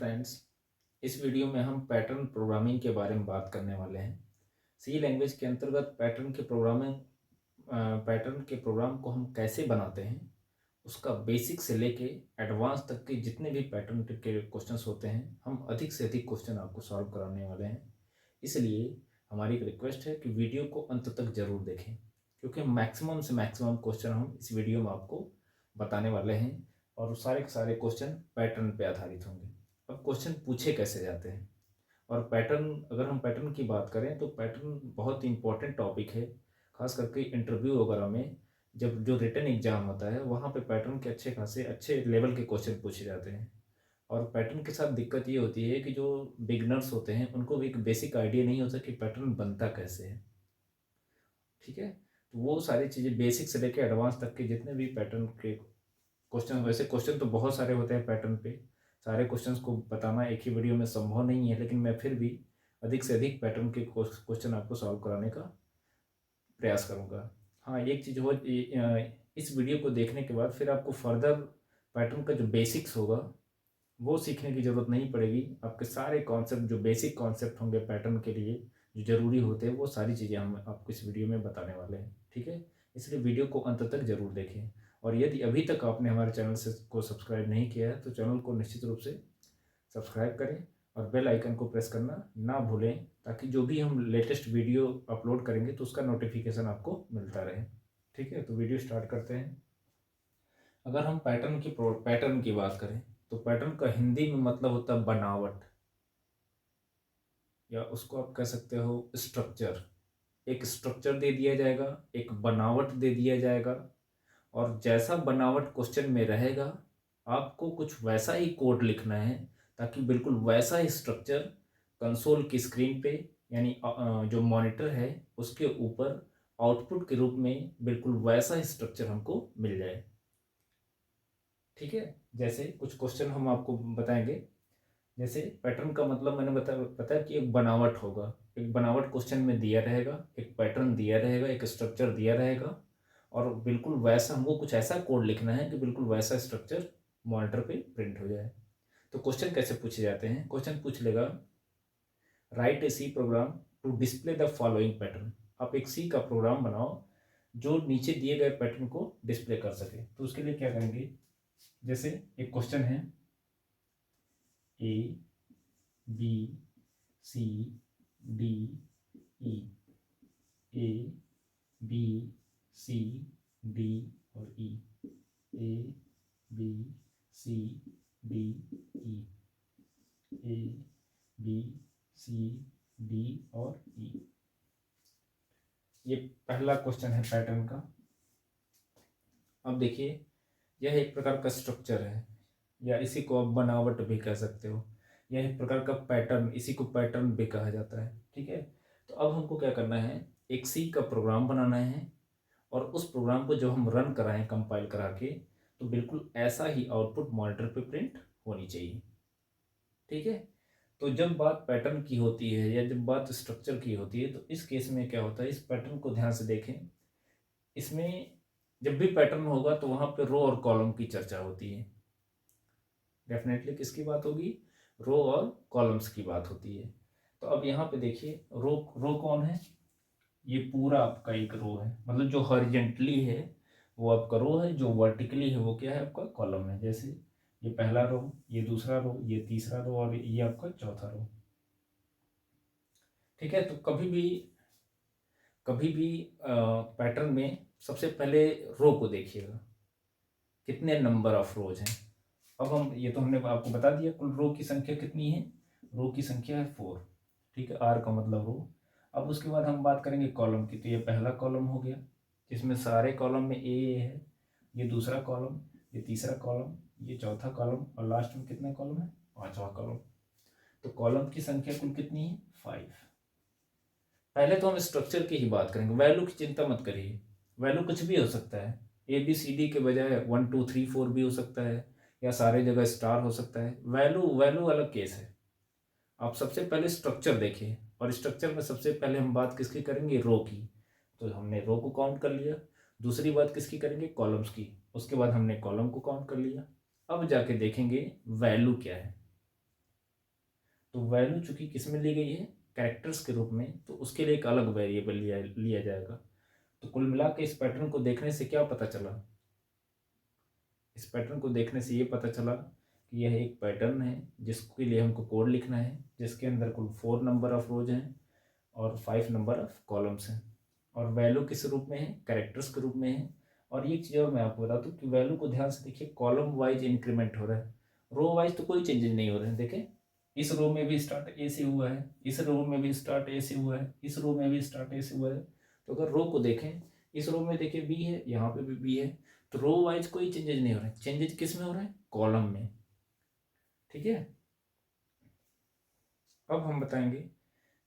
Friends, इस video में हम पैटर्न प्रोग्रामिंग के बारे में बात करने वाले हैं। सी लैंग्वेज के अंतर्गत पैटर्न के प्रोग्राम को हम कैसे बनाते हैं, उसका बेसिक से लेके एडवांस तक के जितने भी पैटर्न के क्वेश्चंस होते हैं, हम अधिक से अधिक क्वेश्चन आपको सॉल्व कराने वाले हैं। इसलिए हमारी एक रिक्वेस्ट है कि वीडियो को अंत तक ज़रूर देखें, क्योंकि मैक्सिमम से मैक्सिमम क्वेश्चन हम इस वीडियो में आपको बताने वाले हैं और सारे के सारे क्वेश्चन पैटर्न पे आधारित होंगे। अब क्वेश्चन पूछे कैसे जाते हैं और पैटर्न, अगर हम पैटर्न की बात करें तो पैटर्न बहुत इंपॉर्टेंट टॉपिक है। खास करके इंटरव्यू वगैरह में जब जो रिटन एग्जाम होता है वहाँ पे पैटर्न के अच्छे खासे अच्छे लेवल के क्वेश्चन पूछे जाते हैं। और पैटर्न के साथ दिक्कत ये होती है कि जो बिगनर्स होते हैं उनको भी एक बेसिक आइडिया नहीं होता कि पैटर्न बनता कैसे है। ठीक है, तो वो सारी चीज़ें बेसिक से लेकर एडवांस तक के जितने भी पैटर्न के क्वेश्चन, वैसे क्वेश्चन तो बहुत सारे होते हैं पैटर्न पे, सारे क्वेश्चंस को बताना एक ही वीडियो में संभव नहीं है, लेकिन मैं फिर भी अधिक से अधिक पैटर्न के क्वेश्चन आपको सॉल्व कराने का प्रयास करूंगा। हाँ, एक चीज़ हो, इस वीडियो को देखने के बाद फिर आपको फर्दर पैटर्न का जो बेसिक्स होगा वो सीखने की ज़रूरत नहीं पड़ेगी। आपके सारे कॉन्सेप्ट, जो बेसिक कॉन्सेप्ट होंगे पैटर्न के लिए जो ज़रूरी होते हैं, वो सारी चीज़ें हम आपको इस वीडियो में बताने वाले हैं। ठीक है, इसलिए वीडियो को अंत तक ज़रूर देखें। और यदि अभी तक आपने हमारे चैनल को सब्सक्राइब नहीं किया है तो चैनल को निश्चित रूप से सब्सक्राइब करें और बेल आइकन को प्रेस करना ना भूलें, ताकि जो भी हम लेटेस्ट वीडियो अपलोड करेंगे तो उसका नोटिफिकेशन आपको मिलता रहे। ठीक है, तो वीडियो स्टार्ट करते हैं। अगर हम पैटर्न की बात करें तो पैटर्न का हिंदी में मतलब होता है बनावट, या उसको आप कह सकते हो स्ट्रक्चर। एक स्ट्रक्चर दे दिया जाएगा, एक बनावट दे दिया जाएगा, और जैसा बनावट क्वेश्चन में रहेगा आपको कुछ वैसा ही कोड लिखना है, ताकि बिल्कुल वैसा ही स्ट्रक्चर कंसोल की स्क्रीन पे, यानी जो मॉनिटर है उसके ऊपर आउटपुट के रूप में बिल्कुल वैसा ही स्ट्रक्चर हमको मिल जाए। ठीक है, जैसे कुछ क्वेश्चन हम आपको बताएंगे। जैसे पैटर्न का मतलब मैंने बताया कि एक बनावट होगा, एक बनावट क्वेश्चन में दिया रहेगा, एक पैटर्न दिया रहेगा, एक स्ट्रक्चर दिया रहेगा, और बिल्कुल वैसा हमको कुछ ऐसा कोड लिखना है कि बिल्कुल वैसा स्ट्रक्चर मॉनिटर पे प्रिंट हो जाए। तो क्वेश्चन कैसे पूछे जाते हैं? क्वेश्चन पूछ लेगा, write a C program to display the following pattern. आप एक सी का प्रोग्राम बनाओ जो नीचे दिए गए पैटर्न को डिस्प्ले कर सके। तो उसके लिए क्या करेंगे, जैसे एक क्वेश्चन है A B C D E, A B C D और E, A B C D E, A B C D और ई। ये पहला क्वेश्चन है पैटर्न का। अब देखिए, यह एक प्रकार का स्ट्रक्चर है, या इसी को आप बनावट भी कह सकते हो। यह एक प्रकार का पैटर्न, इसी को पैटर्न भी कहा जाता है। ठीक है, तो अब हमको क्या करना है, एक सी का प्रोग्राम बनाना है, और उस प्रोग्राम को जब हम रन कराएं कंपाइल करा के, तो बिल्कुल ऐसा ही आउटपुट मॉनिटर पे प्रिंट होनी चाहिए। ठीक है, तो जब बात पैटर्न की होती है या जब बात स्ट्रक्चर की होती है, तो इस केस में क्या होता है, इस पैटर्न को ध्यान से देखें। इसमें जब भी पैटर्न होगा तो वहाँ पे रो और कॉलम की चर्चा होती है। डेफिनेटली किसकी बात होगी, रो और कॉलम्स की बात होती है। तो अब यहाँ पे देखिए, रो रो कौन है, ये पूरा आपका एक रो है, मतलब जो हॉरिजेंटली है वो आपका रो है, जो वर्टिकली है वो क्या है, आपका कॉलम है। जैसे ये पहला रो, ये दूसरा रो, ये तीसरा रो और ये आपका चौथा रो। ठीक है, तो कभी भी पैटर्न में सबसे पहले रो को देखिएगा, कितने नंबर ऑफ रोज हैं। अब हम, ये तो हमने आपको बता दिया कुल रो की संख्या कितनी है, रो की संख्या है 4। ठीक है, आर का मतलब रो। अब उसके बाद हम बात करेंगे कॉलम की, तो ये पहला कॉलम हो गया जिसमें सारे कॉलम में ए है, ये दूसरा कॉलम, ये तीसरा कॉलम, ये चौथा कॉलम, और लास्ट में कितना कॉलम है, पांचवा कॉलम। तो कॉलम की संख्या कुल कितनी है, 5। पहले तो हम स्ट्रक्चर की ही बात करेंगे, वैल्यू की चिंता मत करिए, वैल्यू कुछ भी हो सकता है। ए बी सी डी के बजाय 1 2 3 4 भी हो सकता है, या सारे जगह स्टार हो सकता है। वैल्यू वैल्यू अलग केस है। आप सबसे पहले स्ट्रक्चर देखिए, और स्ट्रक्चर में सबसे पहले हम बात किसकी करेंगे, रो की। तो हमने रो को काउंट कर लिया। दूसरी बात किसकी करेंगे, कॉलम्स की। उसके बाद हमने कॉलम को काउंट कर लिया। अब जाके देखेंगे वैल्यू क्या है। तो वैल्यू चूंकि किस में ली गई है, कैरेक्टर्स के रूप में, तो उसके लिए एक अलग वेरिएबल लिया जाएगा। तो कुल मिला के इस पैटर्न को देखने से क्या पता चला, इस पैटर्न को देखने से ये पता चला कि यह एक पैटर्न है जिसके लिए हमको कोड लिखना है, जिसके अंदर कुल 4 नंबर ऑफ रोज हैं और 5 नंबर ऑफ कॉलम्स हैं, और वैल्यू किस रूप में है, कैरेक्टर्स के रूप में है। और ये चीज़ और मैं आपको बता दूं कि वैल्यू को ध्यान से देखिए, कॉलम वाइज इंक्रीमेंट हो रहा है, रो वाइज तो कोई चेंजेस नहीं हो रहे हैं। देखें, इस रो में भी स्टार्ट ए से हुआ है, इस रो में भी स्टार्ट ए से हुआ है, इस रो में भी स्टार्ट ए से हुआ है। तो अगर रो को देखें, इस रो में देखिए बी है, यहाँ पे भी बी है, तो रो वाइज कोई चेंजेस नहीं हो रहे हैं, चेंजेस किस में हो रहे हैं, कॉलम में। ठीक है, अब हम बताएंगे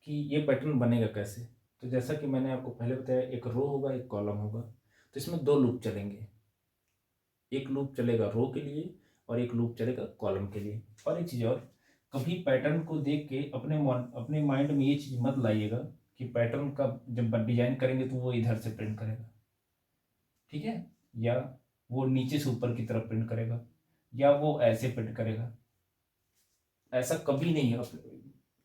कि ये पैटर्न बनेगा कैसे। तो जैसा कि मैंने आपको पहले बताया, एक रो होगा, एक कॉलम होगा, तो इसमें 2 लूप चलेंगे, एक लूप चलेगा रो के लिए और एक लूप चलेगा कॉलम के लिए। और एक चीज़ और, कभी पैटर्न को देख के अपने माइंड में ये चीज़ मत लाइएगा कि पैटर्न का जब डिजाइन करेंगे तो वो इधर से प्रिंट करेगा, ठीक है, या वो नीचे से ऊपर की तरफ प्रिंट करेगा, या वो ऐसे प्रिंट करेगा। ऐसा कभी नहीं है।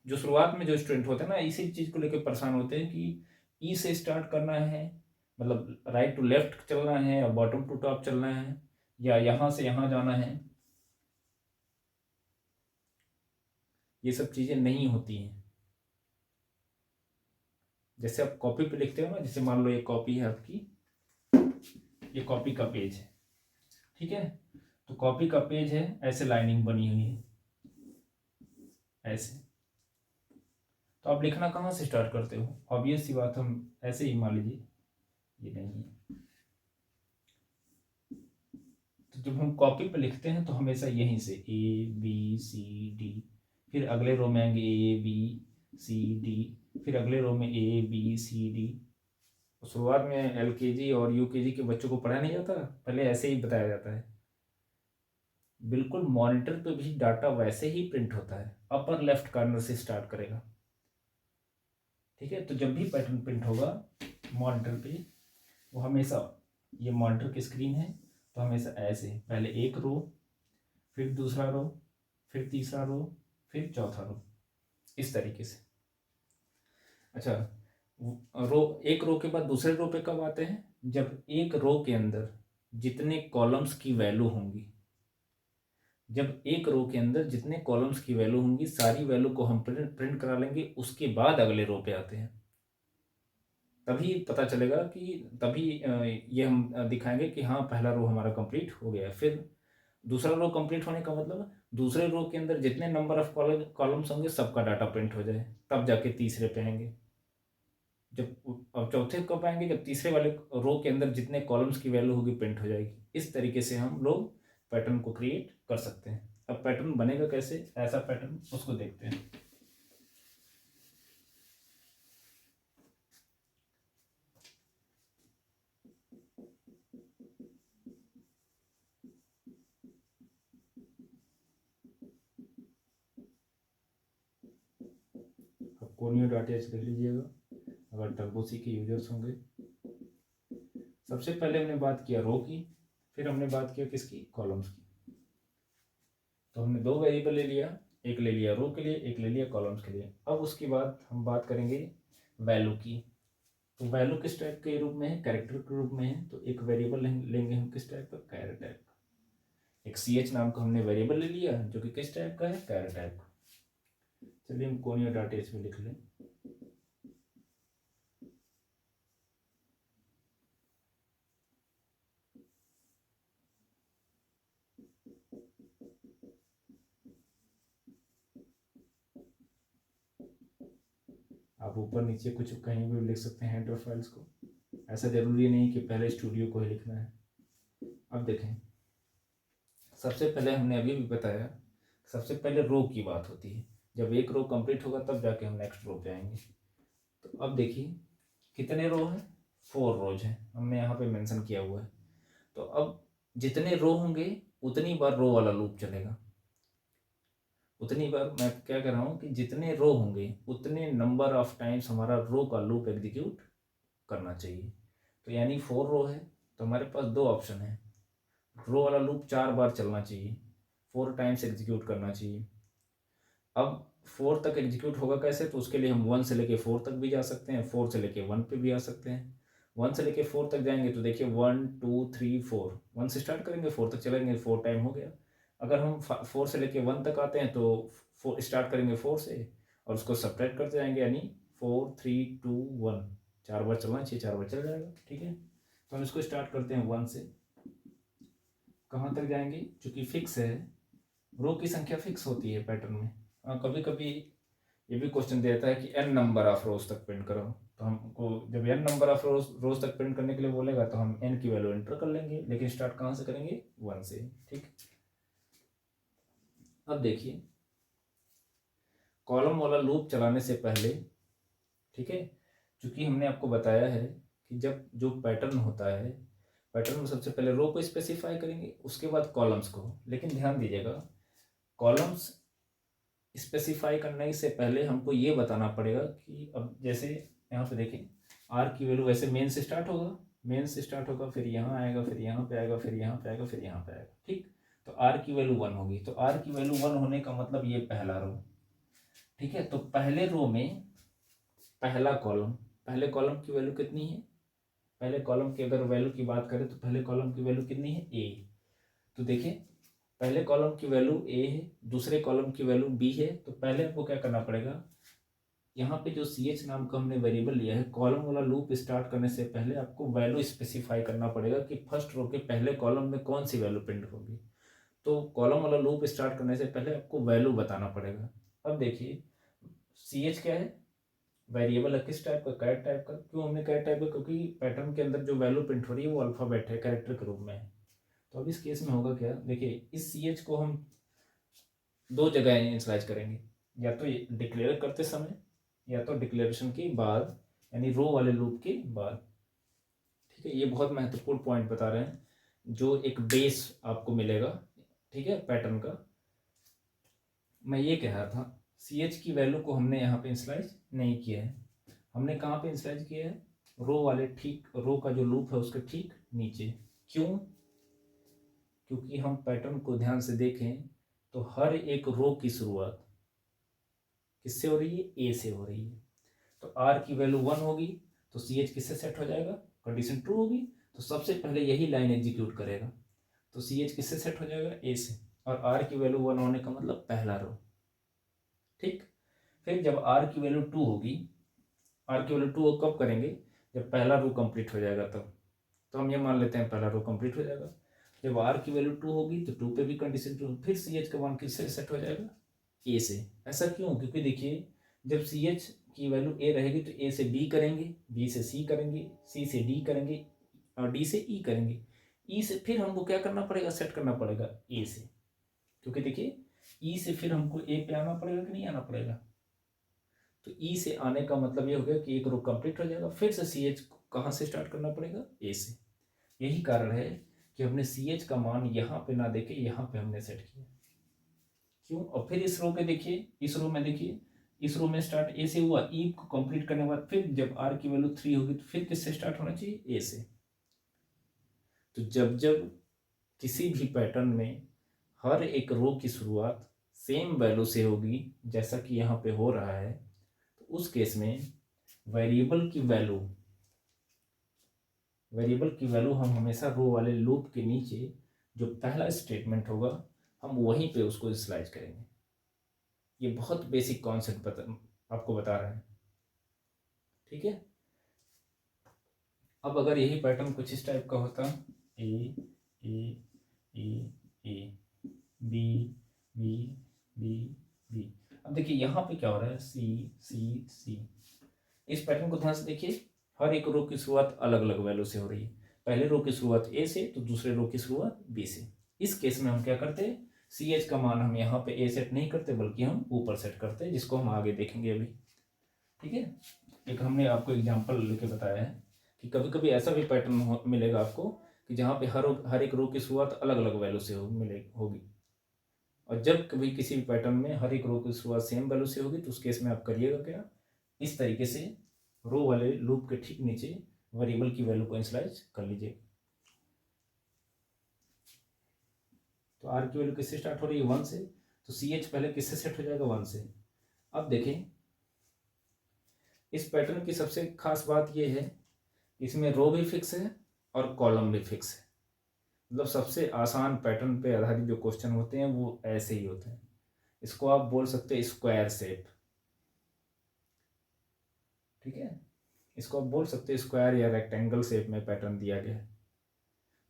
जो शुरुआत में जो स्टूडेंट होते हैं ना, इसी चीज़ को लेकर परेशान होते हैं कि ई से स्टार्ट करना है, मतलब राइट टू लेफ्ट चलना है, या बॉटम टू टॉप चलना है, या यहाँ से यहाँ जाना है। ये सब चीज़ें नहीं होती हैं। जैसे आप कॉपी पे लिखते हो ना, जैसे मान लो ये कॉपी है आपकी, ये कॉपी का पेज है, ठीक है, तो कॉपी का पेज है, ऐसे लाइनिंग बनी हुई है, ऐसे। तो आप लिखना कहाँ से स्टार्ट करते हो, ऑब्वियस सी बात, हम ऐसे ही मान लीजिए, ये नहीं है। तो जब हम कॉपी पे लिखते हैं तो हमेशा यहीं से ए बी सी डी, फिर अगले रो में आएंगे ए बी सी डी, फिर अगले रो में ए बी सी डी। शुरुआत में एलकेजी और यूकेजी के बच्चों को पढ़ाया नहीं जाता, पहले ऐसे ही बताया जाता है। बिल्कुल मॉनिटर पे भी डाटा वैसे ही प्रिंट होता है, अपर लेफ्ट कॉर्नर से स्टार्ट करेगा, ठीक है। तो जब भी पैटर्न प्रिंट होगा मॉनिटर पे, वो हमेशा, ये मॉनिटर की स्क्रीन है, तो हमेशा ऐसे, पहले एक रो, फिर दूसरा रो, फिर तीसरा रो, फिर चौथा रो, इस तरीके से। अच्छा, एक रो के बाद दूसरे रो पे कब आते हैं, जब एक रो के अंदर जितने कॉलम्स की वैल्यू होंगी, जब एक रो के अंदर जितने कॉलम्स की वैल्यू होंगी, सारी वैल्यू को हम प्रिंट करा लेंगे, उसके बाद अगले रो पे आते हैं। तभी पता चलेगा कि, तभी ये हम दिखाएंगे कि हाँ पहला रो हमारा कंप्लीट हो गया। फिर दूसरा रो कंप्लीट होने का मतलब दूसरे रो के अंदर जितने नंबर ऑफ कॉलम्स होंगे सबका डाटा प्रिंट हो जाए, तब जाके तीसरे पे आएंगे। जब अब चौथे कब आएंगे, जब तीसरे वाले रो के अंदर जितने कॉलम्स की वैल्यू होगी प्रिंट हो जाएगी। इस तरीके से हम लोग पैटर्न को क्रिएट कर सकते हैं। अब पैटर्न बनेगा कैसे, ऐसा पैटर्न, उसको देखते हैं। अब कोनियो डॉट एच लिख लीजिएगा अगर टर्बोसी के यूजर्स होंगे। सबसे पहले हमने बात किया रो की, फिर हमने बात किया किसकी, कॉलम्स की। तो हमने 2 वेरिएबल ले लिया, एक ले लिया रो के लिए, एक ले लिया कॉलम्स के लिए। अब उसके बाद हम बात करेंगे वैल्यू की। तो वैल्यू किस टाइप के रूप में है, कैरेक्टर के रूप में है। तो एक वेरिएबल लेंगे हम किस टाइप का, कैर टाइप का। एक सी एच नाम का हमने वेरिएबल ले लिया जो कि किस टाइप का है, कैर टाइप का। चलिए हम कोनियो डॉट एच में लिख लें। आप ऊपर नीचे कुछ कहीं भी लिख सकते हैं हेडर फाइल्स को, ऐसा जरूरी नहीं कि पहले स्टूडियो को ही लिखना है। अब देखें, सबसे पहले हमने अभी भी बताया, सबसे पहले रो की बात होती है। जब एक रो कंप्लीट होगा तब जाके हम नेक्स्ट रो पे आएंगे। तो अब देखिए कितने रो हैं, 4 रोज हैं, हमने यहाँ पे मेंशन किया हुआ है। तो अब जितने रो होंगे उतनी बार रो वाला लूप चलेगा, उतनी बार, मैं क्या कर रहा हूँ कि जितने रो होंगे उतने नंबर ऑफ टाइम्स हमारा रो का लूप एग्जीक्यूट करना चाहिए। तो यानी 4 रो है तो हमारे पास 2 ऑप्शन है, रो वाला लूप 4 बार चलना चाहिए, 4 टाइम्स एग्जीक्यूट करना चाहिए। अब 4 तक एग्जीक्यूट होगा कैसे, तो उसके लिए हम 1 से लेके 4 तक भी जा सकते हैं, 4 से लेके 1 पे भी आ सकते हैं। 1 से लेके 4 तक जाएंगे तो देखिए 1 2 3 4, 1 से स्टार्ट करेंगे 4 तक चलेंगे, 4 टाइम हो गया। अगर हम 4 से लेके 1 तक आते हैं तो 4 स्टार्ट करेंगे 4 से और उसको सब्ट्रैक्ट करते जाएंगे, यानी 4 3 2 1, 4 बार चलना चाहिए, 4 बार चल जाएगा। ठीक है, तो हम इसको स्टार्ट करते हैं 1 से, कहाँ तक जाएंगे, चूंकि फिक्स है, रो की संख्या फिक्स होती है पैटर्न में। कभी कभी ये भी क्वेश्चन देता है कि n नंबर ऑफ रोज तक प्रिंट करो, तो हमको जब n नंबर ऑफ रोज तक प्रिंट करने के लिए बोलेगा तो हम n की वैल्यू एंटर कर लेंगे, लेकिन स्टार्ट कहाँ से करेंगे, 1 से। ठीक, अब देखिए कॉलम वाला लूप चलाने से पहले, ठीक है, चूंकि हमने आपको बताया है कि जब जो पैटर्न होता है, पैटर्न में सबसे पहले रो को स्पेसिफाई करेंगे, उसके बाद कॉलम्स को। लेकिन ध्यान दीजिएगा, कॉलम्स स्पेसिफाई करने से पहले हमको ये बताना पड़ेगा कि अब जैसे यहाँ पे देखें आर की वैल्यू वैसे मेन से स्टार्ट होगा, मेन से स्टार्ट होगा, फिर यहाँ आएगा, फिर यहाँ पे आएगा, फिर यहाँ पे आएगा, फिर यहाँ पे आएगा। ठीक, तो आर की वैल्यू 1 होगी, तो आर की वैल्यू 1 होने का मतलब ये पहला रो। ठीक है, तो पहले रो में पहला कॉलम, पहले कॉलम की वैल्यू कितनी है, पहले कॉलम की अगर वैल्यू की बात करें तो पहले कॉलम की वैल्यू कितनी है, ए। तो देखिए पहले कॉलम की वैल्यू ए है, दूसरे कॉलम की वैल्यू बी है, तो पहले आपको क्या करना पड़ेगा, यहाँ पे जो सी एच नाम का हमने वेरिएबल लिया है, कॉलम वाला लूप स्टार्ट करने से पहले आपको वैल्यू स्पेसिफाई करना पड़ेगा कि फर्स्ट रो के पहले कॉलम में कौन सी वैल्यू प्रिंट होगी। तो कॉलम वाला लूप स्टार्ट करने से पहले आपको वैल्यू बताना पड़ेगा। अब देखिए सी एच क्या है, वेरिएबल है, किस टाइप का, कैरेट टाइप का। क्यों हमने कैरेट टाइप का, क्योंकि पैटर्न के अंदर जो वैल्यू प्रिंट हो रही है वो अल्फाबेट है, कैरेक्टर के रूप में है। तो अब इस केस में होगा क्या, देखिए इस सी एच को हम दो जगह इनिशियलाइज करेंगे, या तो डिक्लेयर करते समय या तो डिक्लेरेशन के बाद, यानी रो वाले लूप के बाद। ठीक है, ये बहुत महत्वपूर्ण पॉइंट बता रहे हैं, जो एक बेस आपको मिलेगा, ठीक है, पैटर्न का। मैं ये कह रहा था सी एच की वैल्यू को हमने यहाँ पे इनिशियलाइज नहीं किया है, हमने कहाँ पे इनिशियलाइज किया है, रो वाले ठीक, रो का जो लूप है उसके ठीक नीचे। क्यों, क्योंकि हम पैटर्न को ध्यान से देखें तो हर एक रो की शुरुआत किससे हो रही है, ए से हो रही है। तो आर की वैल्यू 1 होगी तो सी एच किससे सेट हो जाएगा, कंडीशन ट्रू होगी, तो सबसे पहले यही लाइन एग्जीक्यूट करेगा, तो सी एच किससे सेट हो जाएगा, ए से, और आर की वैल्यू 1 होने का मतलब पहला रो। ठीक, फिर जब आर की वैल्यू 2 होगी, आर की वैल्यू 2 कब करेंगे, जब पहला रो कंप्लीट हो जाएगा तब। तो हम ये मान लेते हैं पहला रो कंप्लीट हो जाएगा, जब आर की वैल्यू 2 होगी तो 2 पे भी कंडीशन ट्रू, फिर सी एच का मान किससे सेट हो जाएगा, ए से। ऐसा क्यों, क्योंकि देखिए जब सी एच की वैल्यू ए रहेगी तो ए से बी करेंगे, बी से सी करेंगे, सी से डी करेंगे, और डी से ई करेंगे, ई से फिर हमको क्या करना पड़ेगा, सेट करना पड़ेगा ए से, क्योंकि देखिए ई से फिर हमको ए पे आना पड़ेगा कि नहीं आना पड़ेगा। तो ई से आने का मतलब ये हो गया कि एक रो कंप्लीट हो जाएगा, फिर से सी एच कहाँ से स्टार्ट करना पड़ेगा, ए से। यही कारण है कि हमने सी एच का मान यहाँ पे ना देके यहाँ पे हमने सेट किया। क्यों, और फिर इस रो पे देखिए, इस रो में देखिए, इस रो में स्टार्ट ए से हुआ, ई को कंप्लीट करने के बाद फिर जब आर की वैल्यू 3 होगी तो फिर किससे स्टार्ट होना चाहिए, ए से। तो जब जब किसी भी पैटर्न में हर एक रो की शुरुआत सेम वैल्यू से होगी, जैसा कि यहाँ पे हो रहा है, तो उस केस में वेरिएबल की वैल्यू, वेरिएबल की वैल्यू हम हमेशा रो वाले लूप के नीचे जो पहला स्टेटमेंट होगा हम वहीं पे उसको स्लाइड करेंगे। ये बहुत बेसिक कॉन्सेप्ट आपको बता रहे हैं। ठीक है, अब अगर यही पैटर्न कुछ इस टाइप का होता, A A A A B B B B, अब देखिए यहाँ पे क्या हो रहा है, सी सी सी। इस पैटर्न को ध्यान से देखिए, हर एक रो की शुरुआत अलग अलग वैल्यू से हो रही है, पहले रो की शुरुआत ए से तो दूसरे रो की शुरुआत बी से। इस केस में हम क्या करते हैं, सी एच का मान हम यहाँ पे ए सेट नहीं करते बल्कि हम ऊपर सेट करते हैं, जिसको हम आगे देखेंगे अभी। ठीक है, एक हमने आपको एग्जांपल लेके बताया है कि कभी कभी ऐसा भी पैटर्न मिलेगा आपको कि जहाँ पे हर एक रो की शुरुआत अलग अलग वैल्यू से होगी, और जब कभी किसी भी पैटर्न में हर एक रो की शुरुआत सेम वैल्यू से होगी तो उस केस में आप करिएगा क्या, इस तरीके से रो वाले लूप के ठीक नीचे वेरिएबल की वैल्यू को इनिशियलाइज कर लीजिए। तो आर की वैल्यू किससे स्टार्ट हो रही है, 1 से, तो सी एच पहले किससे सेट हो जाएगा, 1 से। अब देखें इस पैटर्न की सबसे खास बात यह है, इसमें रो भी फिक्स है और कॉलम भी फिक्स है। मतलब सबसे आसान पैटर्न पे आधारित जो क्वेश्चन होते हैं वो ऐसे ही होते हैं। इसको आप बोल सकते हैं स्क्वायर शेप, ठीक है, इसको आप बोल सकते हैं स्क्वायर या रेक्टेंगल शेप में पैटर्न दिया गया है।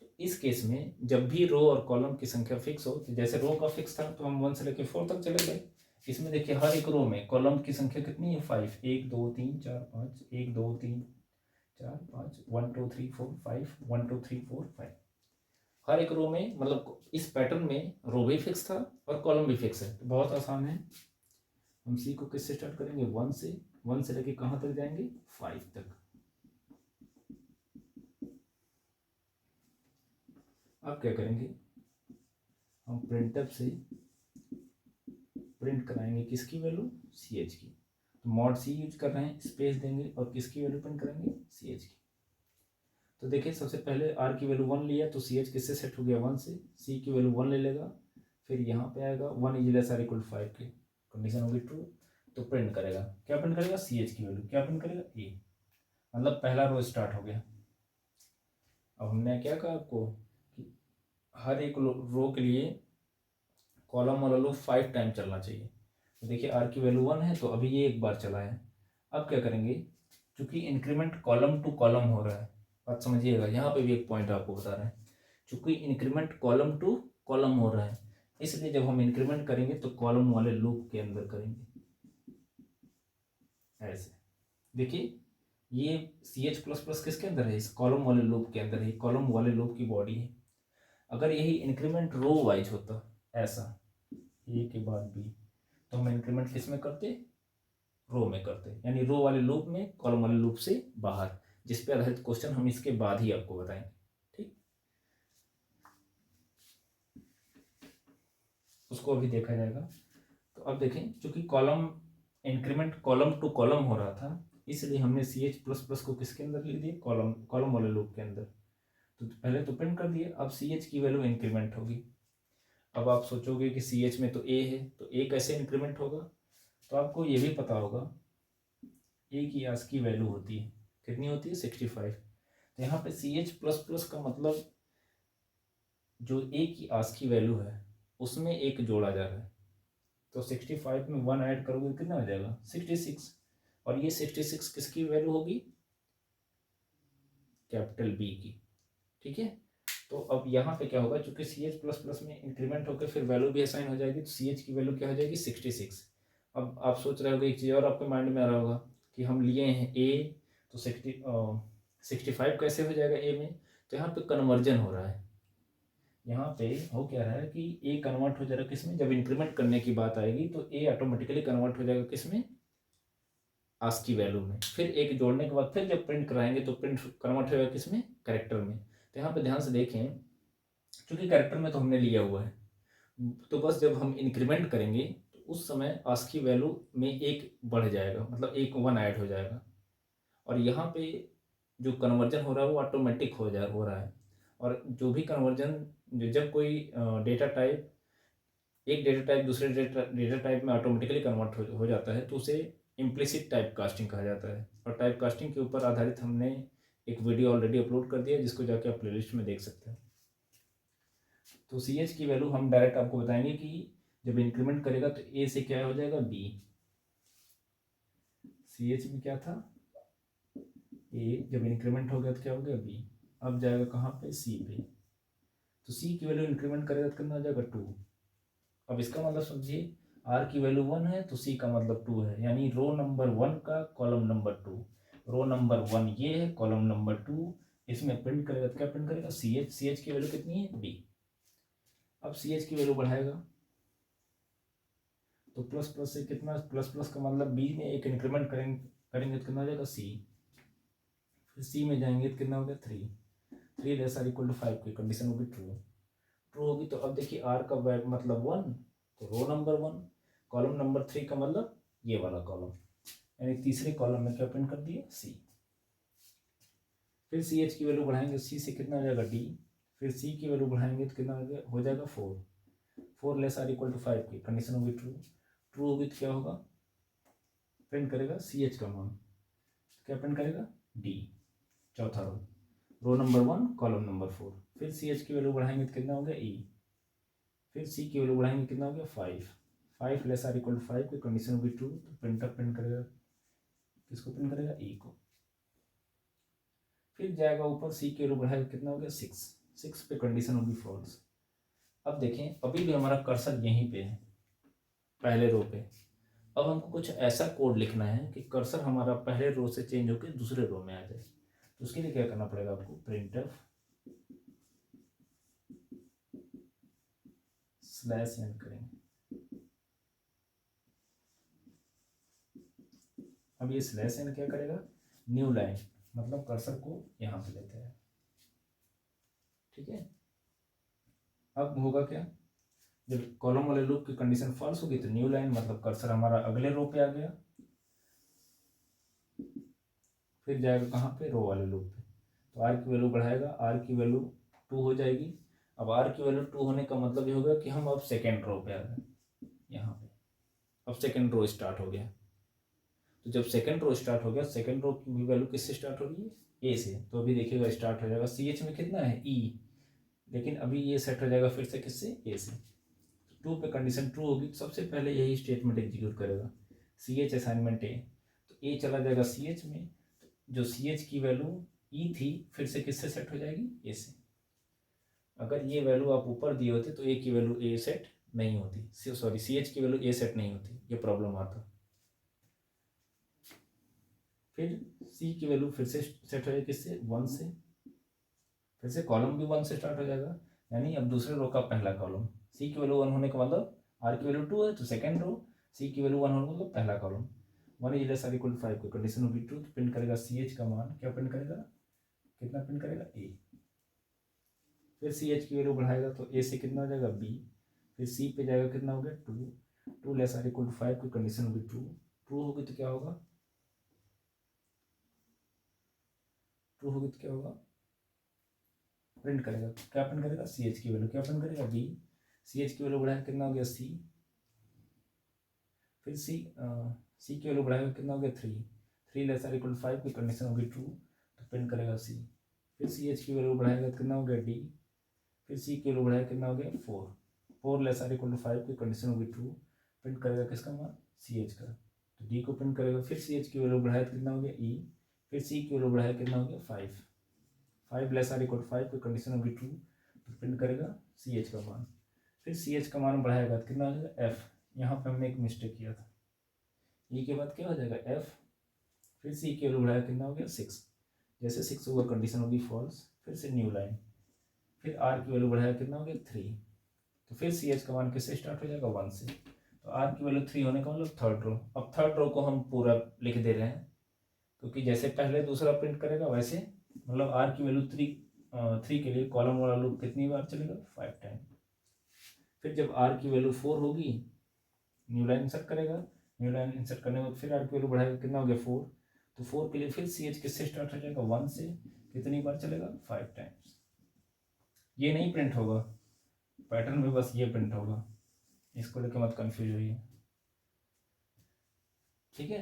तो इस केस में जब भी रो और कॉलम की संख्या फिक्स हो, तो जैसे रो का फिक्स था तो हम 1 से लेकर 4 तक चले गए। इसमें देखिए हर एक रो में कॉलम की संख्या कितनी है, 5, 1 2 3 4 5, 1 2 3 4 5, 1 2 3 4 5, 1 2 3 4 5। हर एक रो में, मतलब इस पैटर्न में रो भी फिक्स था और कॉलम भी फिक्स है। तो बहुत आसान है, हम सी को किससे स्टार्ट करेंगे, 1 से लेके कहाँ तक जाएंगे, 5 तक। अब क्या करेंगे, हम प्रिंटअप से प्रिंट कराएंगे किसकी वैल्यू, सी एच की। तो मॉड सी यूज कर रहे हैं, स्पेस देंगे और किसकी वैल्यू प्रिंट करेंगे, सी एच की। तो देखिए सबसे पहले आर की वैल्यू 1 लिया तो सी एच किससे सेट हो गया, 1 से। सी की वैल्यू 1 ले लेगा, फिर यहाँ पे आएगा 1 इज लेस आर इक्वल 5 की कंडीशन होगी ट्रू, तो प्रिंट करेगा, क्या प्रिंट करेगा, सी एच की वैल्यू, क्या प्रिंट करेगा, ए। मतलब पहला रो स्टार्ट हो गया। अब हमने क्या कहा आपको कि हर एक रो के लिए कॉलम वाला लूप 5 टाइम चलना चाहिए। तो देखिए आर की वैल्यू 1 है तो अभी ये एक बार चला है। अब क्या करेंगे, चूंकि इंक्रीमेंट कॉलम टू कॉलम हो रहा है, बात समझिएगा, यहाँ पे भी एक पॉइंट आपको बता रहे हैं, चूंकि इंक्रीमेंट कॉलम टू कॉलम हो रहा है, इसलिए जब हम इंक्रीमेंट करेंगे तो कॉलम वाले लूप के अंदर करेंगे ऐसे। देखिए ये सी एच प्लस प्लस किसके अंदर है, इस कॉलम वाले लूप के अंदर है, कॉलम वाले लूप की बॉडी है। अगर यही इंक्रीमेंट रो वाइज होता ऐसा, ए के बाद बी, तो हम इंक्रीमेंट किस में करते, रो में करते, यानी रो वाले लूप में कॉलम वाले लूप से बाहर, जिस पे आधारित क्वेश्चन हम इसके बाद ही आपको बताएंगे, ठीक। उसको अभी देखा जाएगा। तो अब देखें चूंकि column increment column two column हो रहा था, इसलिए हमने सी एच प्लस प्लस को किसके अंदर ले दिया, कॉलम कॉलम वाले लूप के अंदर। तो पहले तो प्रिंट कर दिए, अब सी एच की वैल्यू इंक्रीमेंट होगी। अब आप सोचोगे कि सी एच में तो ए है, तो ए कैसे इंक्रीमेंट होगा, तो आपको ये भी पता होगा ए की आस की वैल्यू होती है, कितनी होती है, 65। तो यहाँ पे सी एच प्लस प्लस का मतलब जो ए की आस की वैल्यू है उसमें एक जोड़ा जा रहा है। तो 65 में 1 ऐड करोगे तो कितना हो जाएगा, 66। और ये 66 किसकी वैल्यू होगी, कैपिटल बी की, ठीक है। तो अब यहाँ पे क्या होगा, चूंकि सी एच प्लस प्लस में इंक्रीमेंट होकर फिर वैल्यू भी असाइन हो जाएगी, तो सी एच की वैल्यू क्या हो जाएगी, 66। अब आप सोच रहे होगे एक चीज़ और आपके माइंड में आ रहा होगा कि हम लिए हैं ए, तो 65 कैसे हो जाएगा ए में। तो यहाँ पे कन्वर्जन हो रहा है, यहाँ पे हो क्या रहा है कि ए कन्वर्ट हो जा रहा है किस में, जब इंक्रीमेंट करने की बात आएगी तो ए ऑटोमेटिकली कन्वर्ट हो जाएगा किस में, आस्क की वैल्यू में। फिर एक जोड़ने के बाद फिर जब प्रिंट कराएंगे तो प्रिंट कन्वर्ट होगा किस में, कैरेक्टर में। तो यहाँ पे ध्यान से देखें, क्योंकि कैरेक्टर में तो हमने लिया हुआ है, तो बस जब हम इंक्रीमेंट करेंगे तो उस समय आस्क की वैल्यू में एक बढ़ जाएगा, मतलब एक 1 ऐड हो जाएगा। और यहाँ पे जो कन्वर्जन हो रहा है वो ऑटोमेटिक हो रहा है। और जो भी कन्वर्जन, जब कोई डेटा टाइप, एक डेटा टाइप दूसरे डेटा टाइप में ऑटोमेटिकली कन्वर्ट हो जाता है, तो उसे इम्प्लिसिट टाइप कास्टिंग कहा जाता है। और टाइप कास्टिंग के ऊपर आधारित हमने एक वीडियो ऑलरेडी अपलोड कर दिया, जिसको जाके आप प्लेलिस्ट में देख सकते हैं। तो सी एच की वैल्यू हम डायरेक्ट आपको बताएंगे कि जब इंक्रीमेंट करेगा तो ए से क्या हो जाएगा, बी। सी एच में क्या था, ए, जब इंक्रीमेंट हो गया तो क्या हो गया, बी। अब जाएगा कहाँ पे, सी पे। तो सी की वैल्यू इंक्रीमेंट करेगा तो कितना हो जाएगा, 2। अब इसका मतलब समझिए, आर की वैल्यू 1 है तो सी का मतलब 2 है, यानी रो नंबर 1 का कॉलम नंबर 2। रो नंबर 1 ये है, कॉलम नंबर 2, इसमें प्रिंट करेगा तो क्या प्रिंट करेगा, सी एच। सी एच की वैल्यू कितनी है, बी। अब सी एच की वैल्यू बढ़ाएगा तो प्लस प्लस से कितना, प्लस प्लस का मतलब बी में एक इंक्रीमेंट करेंगे तो कितना हो जाएगा, सी। फिर सी में जाएंगे तो कितना हो गया, 3। 3 लेस आर इक्वल टू 5 की कंडीशन होगी ट्रू। ट्रू होगी तो अब देखिए आर का मतलब 1, तो रो नंबर 1, कॉलम नंबर 3 का मतलब ये वाला कॉलम, यानी तीसरे कॉलम में क्या प्रिंट कर दिया, सी। फिर सी एच की वैल्यू बढ़ाएंगे, सी से कितना हो जाएगा, डी। फिर सी की वैल्यू बढ़ाएंगे तो कितना हो जाएगा 4। 4 लेस आर इक्वल टू 5 की कंडीशन होगी ट्रू। ट्रू होगी तो क्या होगा, प्रिंट करेगा CH का मान, क्या प्रिंट करेगा D। चौथा रो नंबर 1 कॉलम नंबर 4। फिर CH की वैल्यू बढ़ाएंगे तो कितना हो गया E। फिर C की वैल्यू बढ़ाएंगे कितना हो गया 5। 5 लेस आर इक्वल टू 5 की कंडीशन होगी ट्रू, तो प्रिंटर प्रिंट करेगा, किसको प्रिंट करेगा E को। फिर जाएगा ऊपर, C की वैल्यू बढ़ाएगा कितना हो गया 6। 6 पे कंडीशन होगी फॉल्स। अब देखें अभी भी हमारा कर्सर यहीं पे है, पहले रो पे। अब हमको कुछ ऐसा कोड लिखना है कि कर्सर हमारा पहले रो से चेंज होकर दूसरे रो में आ जाए। तो उसके लिए क्या करना पड़ेगा आपको, प्रिंटफ स्लैश एन करेंगे। अब ये स्लैश एन क्या करेगा, न्यू लाइन, मतलब कर्सर को यहाँ पे लेते हैं। ठीक है, अब होगा क्या, जब कॉलम वाले लूप की कंडीशन फॉल्स होगी तो न्यू लाइन, मतलब कर्सर हमारा अगले रो पे आ गया। फिर जाएगा कहाँ पे, रो वाले लूप पे। तो आर की वैल्यू बढ़ाएगा, आर की वैल्यू 2 हो जाएगी। अब आर की वैल्यू 2 होने का मतलब ये होगा कि हम अब सेकेंड रो पे आ गए, यहाँ पे अब सेकेंड रो स्टार्ट हो गया। तो जब सेकेंड रो स्टार्ट हो गया, सेकेंड रो की वैल्यू किससे स्टार्ट हो रही है, ए से। तो अभी देखिएगा स्टार्ट हो जाएगा, CH में कितना है E, लेकिन अभी ये सेट हो जाएगा फिर से किससे, ए से। 2 पे कंडीशन ट्रू होगी, सबसे पहले यही स्टेटमेंट एग्जीक्यूट करेगा, CH असाइनमेंट ए। तो ए चला जाएगा CH में, जो CH की वैल्यू E थी फिर से किससे सेट हो जाएगी, ए से। अगर ये वैल्यू आप ऊपर दिए होते तो ए की वैल्यू ए सेट नहीं होती, सॉरी CH की वैल्यू ए सेट नहीं होती, ये प्रॉब्लम आता। फिर C की वैल्यू फिर से सेट हो जाएगी किससे, 1 से। फिर से कॉलम भी 1 से स्टार्ट हो जाएगा, यानी अब दूसरे रो का पहला कॉलम। C की वैल्यू 1 होने का मतलब R की वैल्यू 2 है तो सेकेंड रो, C की वैल्यू 1 होने का मतलब पहला column. 1 is less or equal to 5 की कंडीशन होगी ट्रू, तो प्रिंट करेगा CH का मान, क्या प्रिंट करेगा, कितना प्रिंट करेगा A। फिर CH की वैल्यू बढ़ाएगा तो A से कितना हो जाएगा B। फिर C पे जाएगा, कितना हो गया 2। 2 लेस आर इक्वल टू 5 की कंडीशन होगी ट्रू। ट्रू होगी तो क्या होगा, ट्रू होगी तो क्या होगा, प्रिंट करेगा, क्या प्रिंट करेगा CH की वैल्यू, क्या प्रिंट करेगा B। CH की वैल्यू बढ़ाएगा कितना हो गया C। फिर C की वैल्यू बढ़ाएगा कितना हो गया 3। 3 लेस आर इक्वल टू 5 की कंडीशन होगी ट्रू, तो प्रिंट करेगा C। फिर CH की वैल्यू बढ़ाएगा कितना हो गया D। फिर C की वैल्यू बढ़ाएगा कितना हो गया 4। 4 लेस आर इक्वल टू 5 की कंडीशन होगी ट्रू, प्रिंट करेगा किसका मान, CH का। तो D को प्रिंट करेगा। फिर CH की वैल्यू बढ़ाएगा कितना हो गया E। फिर C की वैल्यू बढ़ाएगा कितना हो गया 5। 5 लेस आर इक्वल टू 5 की कंडीशन होगी ट्रू, तो प्रिंट करेगा CH का मान। फिर CH का मान बढ़ाएगा तो कितना हो जाएगा F। यहाँ पे हमने एक मिस्टेक किया था, E के बाद क्या हो जाएगा F। फिर C की वैल्यू बढ़ाएगा कितना हो गया 6। जैसे 6 होगा कंडीशन होगी फॉल्स, फिर से न्यू लाइन। फिर R की वैल्यू बढ़ाएगा कितना हो गया 3। तो फिर CH का मान किससे स्टार्ट हो जाएगा 1 से। तो R की वैल्यू 3 होने का मतलब थर्ड रो। अब थर्ड रो को हम पूरा लिख दे रहे हैं, क्योंकि जैसे पहले दूसरा प्रिंट करेगा वैसे, मतलब R की वैल्यू 3 के लिए कॉलम वाला लूप कितनी बार चलेगा 5 टाइम। फिर जब R की वैल्यू 4 होगी, न्यू लाइन इंसर्ट करेगा। न्यू लाइन इंसर्ट करने के बाद फिर R की वैल्यू बढ़ाएगा, कितना हो गया 4। तो 4 के लिए फिर CH किससे स्टार्ट हो जाएगा 1 से, कितनी बार चलेगा 5 टाइम्स। ये नहीं प्रिंट होगा पैटर्न में, बस ये प्रिंट होगा, इसको लेकर मत कंफ्यूज होइए। ठीक है,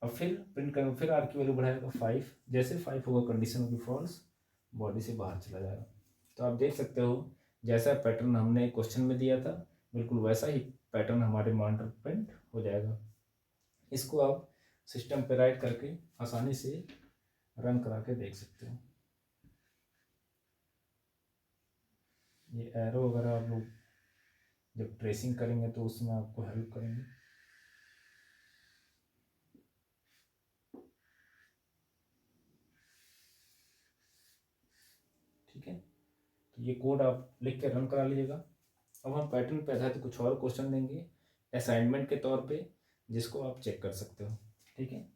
अब फिर प्रिंट करेंगे, फिर R की वैल्यू बढ़ाएगा 5। जैसे 5 होगा कंडीशन होगी फॉल्स, बॉडी से बाहर चला जाएगा। तो आप देख सकते हो जैसा पैटर्न हमने क्वेश्चन में दिया था बिल्कुल वैसा ही पैटर्न हमारे मॉनिटर प्रिंट हो जाएगा। इसको आप सिस्टम पे राइट करके आसानी से रन करा के देख सकते हो। ये एरो वगैरह आप लोग जब ट्रेसिंग करेंगे तो उसमें आपको हेल्प करेंगे। ठीक है, तो ये कोड आप लिख के रन करा लीजिएगा। अब हम पैटर्न पे आधारित कुछ और क्वेश्चन देंगे असाइनमेंट के तौर पे, जिसको आप चेक कर सकते हो। ठीक है,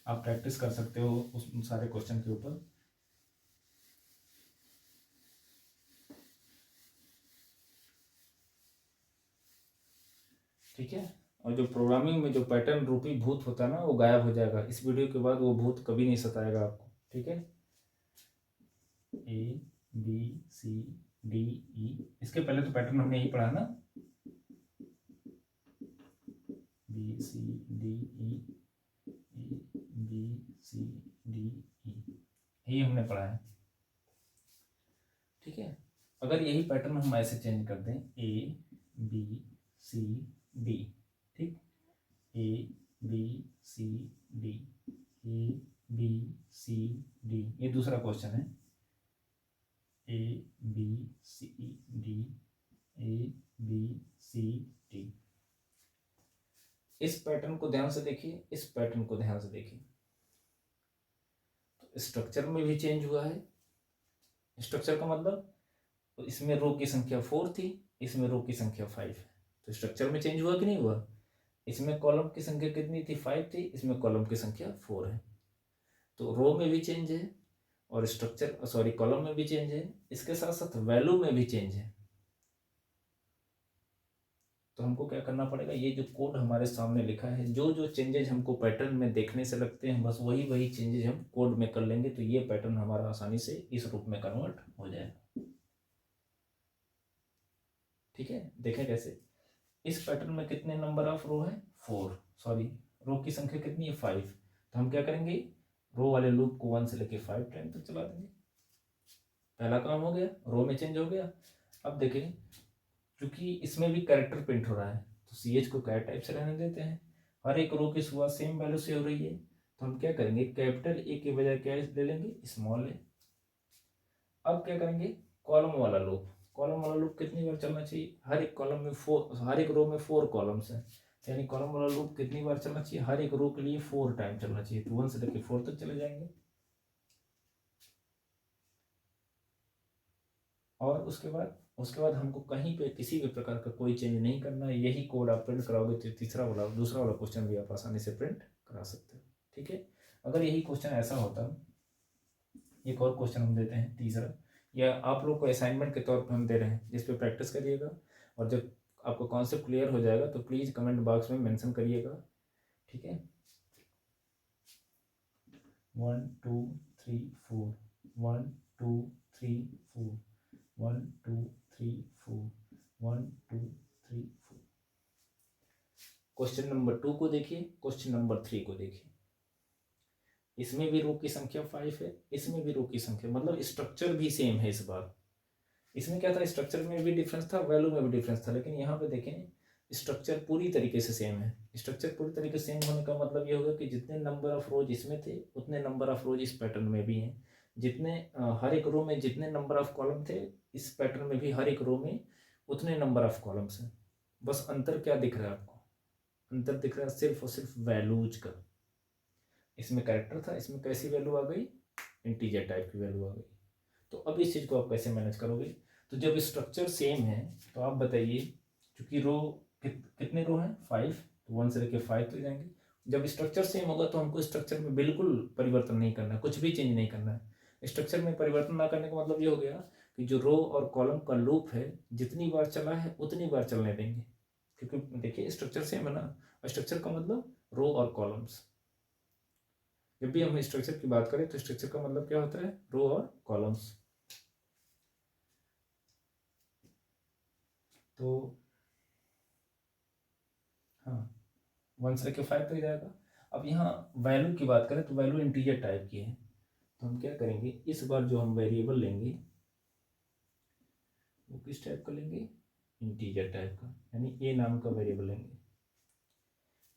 आप प्रैक्टिस कर सकते हो उस सारे क्वेश्चन के ऊपर। ठीक है, और जो प्रोग्रामिंग में जो पैटर्न रूपी भूत होता है ना, वो गायब हो जाएगा। इस वीडियो के बाद वो भूत कभी नहीं सताएगा आपको। ठीक है, A B C D E. इसके पहले तो पैटर्न हमने यही पढ़ा ना, B C D E, A B C D E, यही हमने पढ़ा है। ठीक है, अगर यही पैटर्न हम ऐसे चेंज कर दें, ए बी सी डी, ठीक, A B C D, A B C D, ये दूसरा क्वेश्चन है, A B C D, A B C D. इस पैटर्न को ध्यान से देखिए, इस पैटर्न को ध्यान से देखिए, तो स्ट्रक्चर में भी चेंज हुआ है। स्ट्रक्चर का मतलब, तो इसमें रो की संख्या 4 थी, इसमें रो की संख्या 5 है, तो स्ट्रक्चर में चेंज हुआ कि नहीं हुआ। इसमें कॉलम की संख्या कितनी थी, 5 थी, इसमें कॉलम की संख्या 4 है, तो रो में भी चेंज है और स्ट्रक्चर सॉरी कॉलम में भी चेंज है, इसके साथ साथ वैल्यू में भी चेंज है। तो हमको क्या करना पड़ेगा, ये जो कोड हमारे सामने लिखा है, जो जो चेंजेज हमको पैटर्न में देखने से लगते हैं, बस वही वही चेंजेज हम कोड में कर लेंगे, तो ये पैटर्न हमारा आसानी से इस रूप में कन्वर्ट हो जाएगा। ठीक है, देखें कैसे। इस पैटर्न में कितने नंबर ऑफ रो है, 4, सॉरी रो की संख्या कितनी है, 5, तो हम क्या करेंगे, रो वाले लूप को 1 से लेके 5 टाइम तक चला देंगे। पहला काम हो गया, रो में चेंज हो गया। अब देखें, क्योंकि इसमें भी कैरेक्टर प्रिंट हो रहा है, तो सी एच को कैरेक्टर टाइप से रहने देते हैं। हर एक रो की शुरुआत सेम वैल्यू से हो रही है, तो हम क्या करेंगे, कैपिटल ए के बजाय क्या ले लेंगे, स्मॉल ए। अब क्या करेंगे, कॉलम वाला लूप, कॉलम वाला लूप कितनी बार चलना चाहिए, हर एक कॉलम में 4, हर एक रो में 4 कॉलम्स हैं, यानी कॉलम वाला लूप कितनी बार चलना चाहिए, हर एक रो के लिए 4 टाइम चलना चाहिए, तो 1 से लेकर 4 तक चले जाएंगे। और उसके बाद हमको कहीं पे किसी भी प्रकार का कोई चेंज नहीं करना है। यही कोड आप प्रिंट कराओगे तो दूसरा वाला क्वेश्चन भी आप आसानी से प्रिंट करा सकते हो। ठीक है, अगर यही क्वेश्चन ऐसा होता, एक और क्वेश्चन हम देते हैं तीसरा, या आप लोग को असाइनमेंट के तौर पर हम दे रहे हैं, जिस पे प्रैक्टिस करिएगा, और जब आपको कॉन्सेप्ट क्लियर हो जाएगा तो प्लीज़ कमेंट बॉक्स में मेंशन करिएगा। ठीक है, 1 2 3 4, 1 2 3 4, 1 2 3 4, 1 2 3 4। क्वेश्चन नंबर 2 को देखिए, क्वेश्चन नंबर 3 को देखिए। इसमें भी रो की संख्या 5 है, इसमें भी रो की संख्या, मतलब स्ट्रक्चर भी सेम है इस बार। इसमें क्या था, स्ट्रक्चर में भी डिफरेंस था, वैल्यू में भी डिफरेंस था, लेकिन यहाँ पे देखें स्ट्रक्चर पूरी तरीके से सेम है। स्ट्रक्चर पूरी तरीके से सेम होने का मतलब ये होगा कि जितने नंबर ऑफ रोज इसमें थे उतने नंबर ऑफ रोज इस पैटर्न में भी हैं। जितने हर एक रो में जितने नंबर ऑफ कॉलम थे, इस पैटर्न में भी हर एक रो में उतने नंबर ऑफ कॉलम्स हैं। बस अंतर क्या दिख रहा है आपको, अंतर दिख रहा है सिर्फ और सिर्फ वैल्यूज का। इसमें कैरेक्टर था, इसमें कैसी वैल्यू आ गई, इंटीजर टाइप की वैल्यू आ गई। तो अब इस चीज़ को आप कैसे मैनेज करोगे, तो जब स्ट्रक्चर सेम है तो आप बताइए, क्योंकि रो कितने रो हैं, 5, तो 1 से लेके 5 तक जाएंगे। जब स्ट्रक्चर सेम होगा तो हमको स्ट्रक्चर में बिल्कुल परिवर्तन नहीं करना है, कुछ भी चेंज नहीं करना है। स्ट्रक्चर में परिवर्तन ना करने का मतलब ये हो गया कि जो रो और कॉलम का लूप है जितनी बार चला है उतनी बार चलने देंगे, क्योंकि देखिए स्ट्रक्चर सेम है ना, और स्ट्रक्चर का मतलब रो और कॉलम्स। जब भी हम स्ट्रक्चर की बात करें तो स्ट्रक्चर का मतलब क्या होता है, रो और कॉलम्स। तो हाँ, 1 से लेकर 5 तक जाएगा। अब यहाँ वैल्यू की बात करें तो वैल्यू इंटीजर टाइप की है, तो हम क्या करेंगे, इस बार जो हम वेरिएबल लेंगे वो किस टाइप का लेंगे, इंटीजर टाइप का, यानी ए नाम का वेरिएबल लेंगे।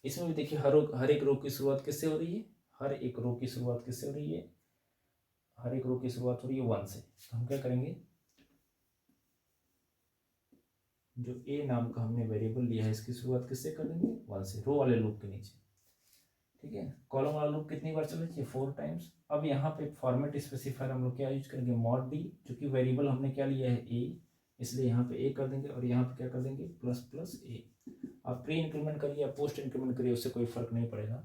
इसमें भी देखिए हर एक रो की शुरुआत किससे हो रही है, हर एक रो की शुरुआत किससे हो रही है, हर एक रो की शुरुआत हो रही है 1 से। तो हम क्या करेंगे, जो ए नाम का हमने वेरिएबल लिया है इसकी शुरुआत किससे कर देंगे, 1 से, रो वाले लूप के नीचे। ठीक है, कॉलम वाला लूप कितनी बार चलना चाहिए, 4 टाइम्स। अब यहाँ पे फॉर्मेट स्पेसिफायर हम लोग क्या यूज करेंगे, मॉड डी, क्योंकि वेरिएबल हमने क्या लिया है, ए, इसलिए यहाँ पे ए कर देंगे, और यहाँ पे क्या कर देंगे, प्लस प्लस ए। आप प्री इंक्रीमेंट करिए या पोस्ट इंक्रीमेंट करिए, उससे कोई फर्क नहीं पड़ेगा।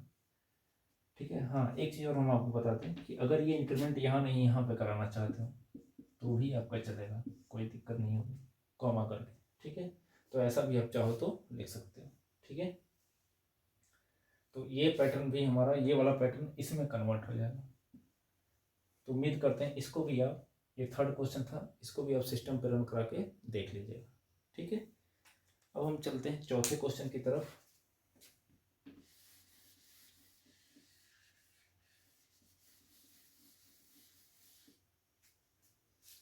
ठीक है, हाँ एक चीज़ और हम आपको बताते हैं कि अगर ये इंक्रीमेंट यहाँ नहीं यहाँ पे कराना चाहते हो तो भी आपका चलेगा, कोई दिक्कत नहीं होगी, कॉमा करके। ठीक है, तो ऐसा भी आप चाहो तो लिख सकते हो। ठीक है, तो ये पैटर्न भी हमारा, ये वाला पैटर्न इसमें कन्वर्ट हो जाएगा। तो उम्मीद करते हैं इसको भी आप ये थर्ड क्वेश्चन था, इसको भी आप सिस्टम पे रन करा के देख लीजिएगा। ठीक है, अब हम चलते हैं चौथे क्वेश्चन की तरफ।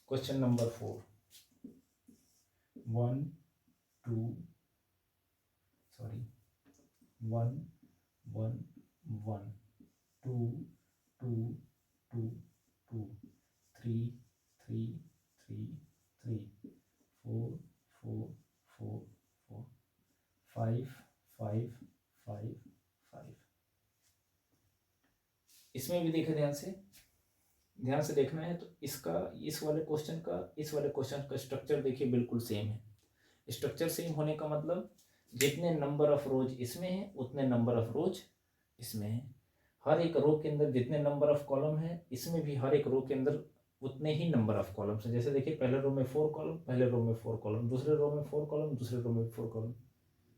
Question number 4, 1 2 1 1 1 2 2 2 2 3 3 3 3 4 4 4 4 5 5 5 5। इसमें भी देखा ध्यान से देखना है। तो इसका इस वाले क्वेश्चन का स्ट्रक्चर देखिए बिल्कुल सेम है। स्ट्रक्चर सेम होने का मतलब जितने नंबर ऑफ रोज इसमें है उतने नंबर ऑफ रोज इसमें है। हर एक रो के अंदर जितने नंबर ऑफ कॉलम है, इसमें भी हर एक रो के अंदर उतने ही नंबर ऑफ कॉलम्स हैं। जैसे देखिए पहले रो में 4 कॉलम, पहले रो में 4 कॉलम, दूसरे रो में 4 कॉलम, दूसरे रो में 4 कॉलम,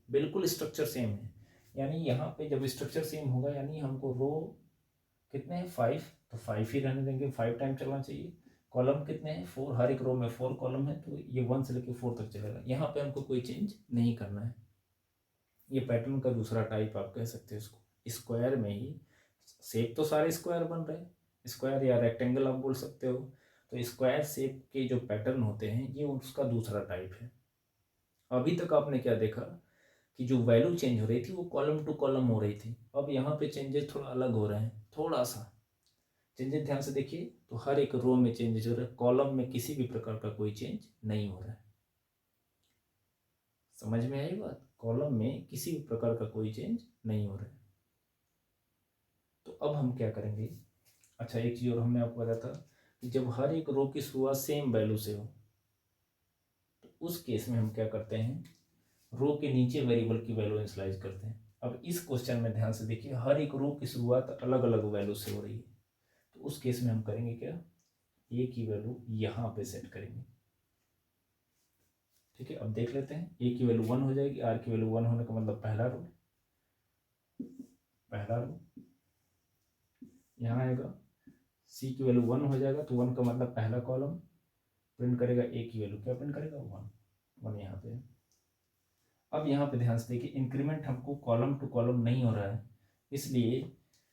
बिल्कुल स्ट्रक्चर सेम है। यानी यहाँ पे जब स्ट्रक्चर सेम होगा यानी हमको रो कितने हैं 5, तो 5 ही रहने देंगे, 5 टाइम चलना चाहिए। कॉलम कितने हैं 4, हर एक रो में 4 कॉलम है, तो ये 1 से लेकर 4 तक चलेगा। यहाँ पे हमको कोई चेंज नहीं करना है। ये पैटर्न का दूसरा टाइप आप कह सकते हैं इसको। स्क्वायर में ही शेप तो सारे स्क्वायर बन रहे हैं, स्क्वायर या रेक्टेंगल आप बोल सकते हो। तो स्क्वायर शेप के जो पैटर्न होते हैं ये उसका दूसरा टाइप है। अभी तक आपने क्या देखा कि जो वैल्यू चेंज हो रही थी वो कॉलम टू कॉलम हो रही थी। अब यहाँ पे चेंजेस थोड़ा अलग हो रहे हैं, थोड़ा सा चेंजेस ध्यान से देखिए। तो हर एक रो में चेंजेस हो रहा है, कॉलम में किसी भी प्रकार का कोई चेंज नहीं हो रहा है। समझ में आई बात? कॉलम में किसी भी प्रकार का कोई चेंज नहीं हो रहा है। तो अब हम क्या करेंगे? अच्छा, एक चीज़ और हमने आपको बताया था कि जब हर एक रो की शुरुआत सेम वैल्यू से हो तो उस केस में हम क्या करते हैं, रो के नीचे वेरिएबल की वैल्यू इनिशियलाइज करते हैं। अब इस क्वेश्चन में ध्यान से देखिए, हर एक रो की शुरुआत अलग अलग वैल्यू से हो रही है। तो उस केस में हम करेंगे क्या, ए की वैल्यू यहाँ पे सेट करेंगे। ठीक है, अब देख लेते हैं। ए की वैल्यू 1 हो जाएगी, आर की वैल्यू 1 होने का मतलब पहला रो यहाँ आएगा। सी की वैल्यू 1 हो जाएगा, तो 1 का मतलब पहला कॉलम प्रिंट करेगा। ए की वैल्यू क्या प्रिंट करेगा, 1 यहाँ पे। अब यहाँ पे ध्यान से देखिए, इंक्रीमेंट हमको कॉलम टू कॉलम नहीं हो रहा है, इसलिए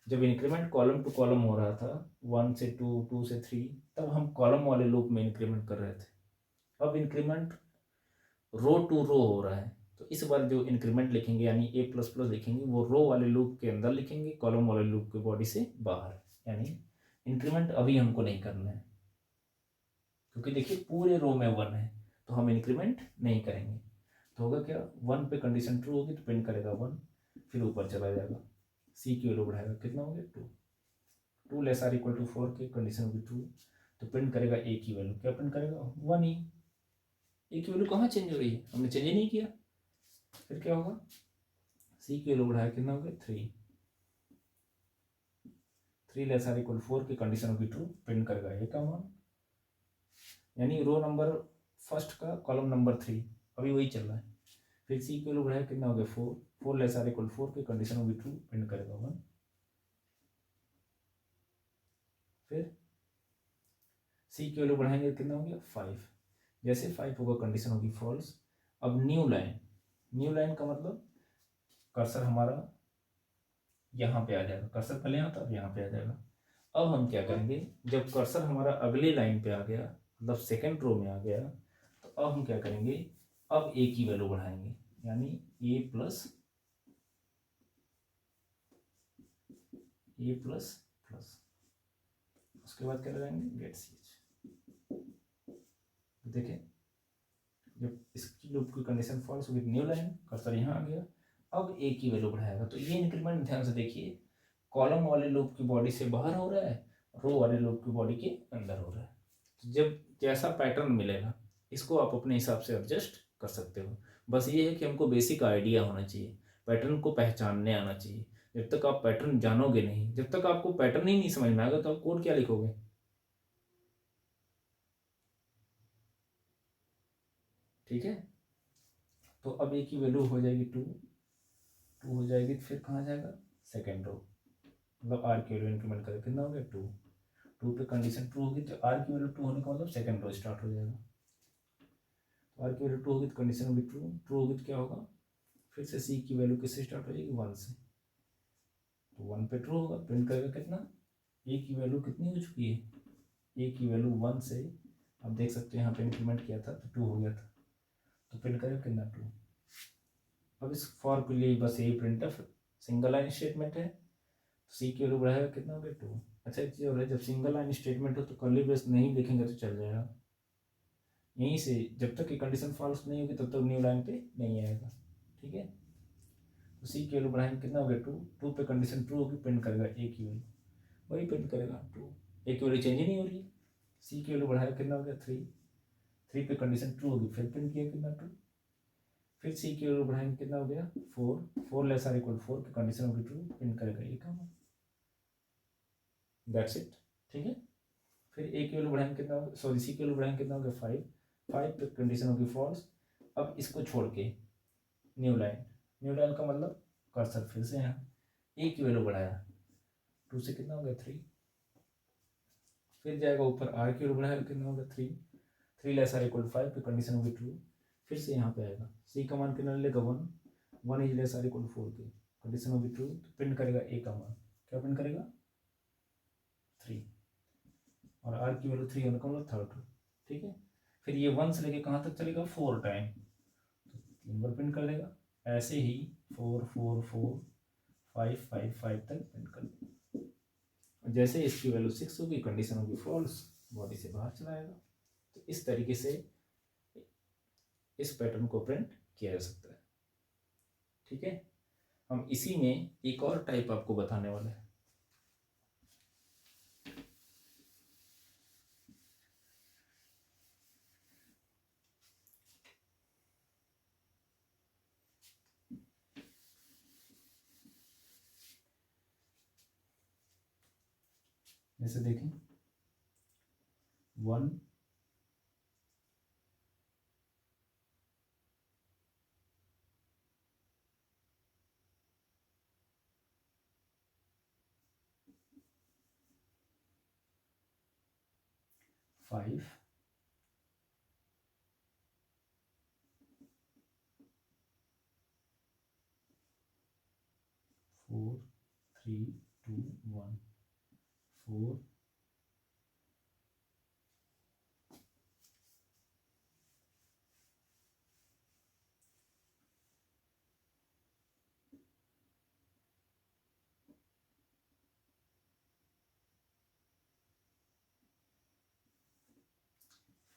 जब इंक्रीमेंट कॉलम टू कॉलम हो रहा था 1 से 2, 2 से 3, तब हम कॉलम वाले लूप में इंक्रीमेंट कर रहे थे। अब इंक्रीमेंट रो टू रो हो रहा है, तो इस बार जो इंक्रीमेंट लिखेंगे यानी ए प्लस प्लस लिखेंगे वो रो वाले लूप के अंदर लिखेंगे, कॉलम वाले लूप के बॉडी से बाहर। यानी इंक्रीमेंट अभी हमको नहीं करना है, क्योंकि देखिए पूरे रो में 1 है, तो हम इंक्रीमेंट नहीं करेंगे। तो होगा क्या, 1 पे कंडीशन ट्रू होगी तो प्रिंट करेगा 1, फिर ऊपर चला जाएगा। सी की वैल्यू बढ़ाएगा, कितना हो गया 2, 2 लेस आर इक्वल टू 4 की कंडीशन होगी ट्रू, तो प्रिंट करेगा ए की वैल्यू, क्या प्रिंट करेगा 1 ही। ए की वैल्यू कहाँ चेंज हो रही है, हमने चेंज ही नहीं किया। फिर क्या होगा, सी की वैल्यू बढ़ाया, कितना हो गया 3, 3 लेस आर इक्वल 4 की कंडीशन होगी ट्रू, प्रिंट करेगा ए का मान। यानी रो नंबर फर्स्ट का कॉलम नंबर 3 अभी वही चल रहा है। फिर सी की वैल्यू बढ़ाया, कितना हो गया 4, 4 लेस आर इक्वल 4 की कंडीशन होगी ट्रू, प्रिंट करेगा 1। फिर सी की वैल्यू बढ़ाएंगे, कितना हो गया 5, जैसे 5 होगा कंडीशन होगी फॉल्स। अब न्यू लाइन का मतलब कर्सर हमारा यहाँ पे आ जाएगा, कर्सर पहले यहाँ था अब यहाँ पे आ जाएगा। अब हम क्या करेंगे, जब कर्सर हमारा अगली लाइन पे आ गया, मतलब सेकेंड रो में आ गया, तो अब हम क्या करेंगे, अब ए की वैल्यू बढ़ाएंगे, यानी ए प्लस प्लस, उसके बाद क्या लगाएंगे, गेट सी। देखें, जब इसकी लूप की कंडीशन फॉल्स होगी, न्यू लाइन, कर्सर यहाँ आ गया, अब ए की वैल्यू बढ़ाएगा। तो ये इंक्रीमेंट ध्यान से देखिए, कॉलम वाले लूप की बॉडी से बाहर हो रहा है, रो वाले लूप की बॉडी के अंदर हो रहा है। तो जब जैसा पैटर्न मिलेगा इसको आप अपने हिसाब से एडजस्ट कर सकते हो। बस ये है कि हमको बेसिक आइडिया होना चाहिए, पैटर्न को पहचानने आना चाहिए। जब तक आप पैटर्न जानोगे नहीं, जब तक आपको पैटर्न ही नहीं समझ में आएगा तो आप कोड क्या लिखोगे। ठीक है, तो अब ए की वैल्यू हो जाएगी 2 हो जाएगी, फिर कहाँ जाएगा, सेकेंड रो, मतलब आर की वैल्यू इंक्रीमेंट करें, कितना हो गया 2, 2 पे कंडीशन ट्रू होगी तो आर की वैल्यू ट्रू होने का मतलब सेकंड रो स्टार्ट हो जाएगा। तो आर की वैल्यू ट्रू होगी तो कंडीशन होगी ट्रू, ट्रू होगी तो क्या होगा, फिर से सी की वैल्यू किससे स्टार्ट हो जाएगी, 1 से। तो 1 पे ट्रू होगा, प्रिंट करेगा कितना, ए की वैल्यू कितनी हो चुकी है, ए की वैल्यू 1 से, आप देख सकते हैं यहाँ पे इंक्रीमेंट किया था तो 2 हो गया था, तो प्रिंट करेगा कितना, 2। अब इस फॉर के लिए बस यही प्रिंटफ सिंगल लाइन स्टेटमेंट है, सी की वैल्यू बढ़ाएगा कितना हो गया, 2। अच्छा एक चीज़ और है, जब सिंगल लाइन स्टेटमेंट हो तो कर्ली ब्रेस नहीं लिखेंगे तो चल जाएगा, यहीं से जब तक कि कंडीशन फॉल्स नहीं होगी तब तक न्यू लाइन पे नहीं आएगा, ठीक है। तो सी की वैल्यू बढ़ाएंगे कितना हो गया, 2, 2 पे कंडीशन ट्रू होगी, प्रिंट करेगा ए की वैल्यू, वही प्रिंट करेगा 2, ए की वैल्यू चेंज ही नहीं हो रही है। सी की वैल्यू बढ़ाया कितना हो गया, 3, 3 पे कंडीशन ट्रू होगी, फिर प्रिंट किया कितना, 2, फिर सी की वैल्यू बढ़ाएंगे कितना हो गया, 4, 4 लेस आर इक्वल 4 की कंडीशन होगी ट्रू, प्रिंट करेगा ए का, दैट्स इट, ठीक है। फिर ए की वैल्यू बढ़ाएंगे कितना होगा, सॉरी सी की वैल्यू बढ़ाएंगे कितना हो गया, 5, 5 पे कंडीशन होगी फॉल्स। अब इसको छोड़ के न्यू लाइन, न्यू लाइन का मतलब कर्सर फिर से यहाँ ए की वैल्यू बढ़ाया, 2 से कितना हो गया, 3, फिर जाएगा ऊपर आर की वैल्यू बढ़ाया कितना होगा, 3, 3 लेस आर इक्वल 5 पे कंडीशन होगी ट्रू, फिर से यहाँ पे आएगा सी का मान कितना लेगा, 1, 1 इज लेस आर इक्वल 4 की कंडीशन होगी ट्रू, तो प्रिंट करेगा ए का मान, क्या प्रिंट करेगा, 3, और आर की वैल्यू 3 होने का मतलब थर्ड रो, ठीक है। फिर ये 1 से लेके कहाँ तक चलेगा, 4 टाइम, तो 3 बार प्रिंट कर देगा, ऐसे ही 4 4 4 5 5 5 तक प्रिंट कर देगा। जैसे इसकी वैल्यू 6 होगी, कंडीशन होगी फॉल्स, बॉडी से बाहर चला आएगा। तो इस तरीके से इस पैटर्न को प्रिंट किया जा सकता है, ठीक है। हम इसी में एक और टाइप आपको बताने वाले हैं। जैसे देखें 1 5 4 3 2 1 4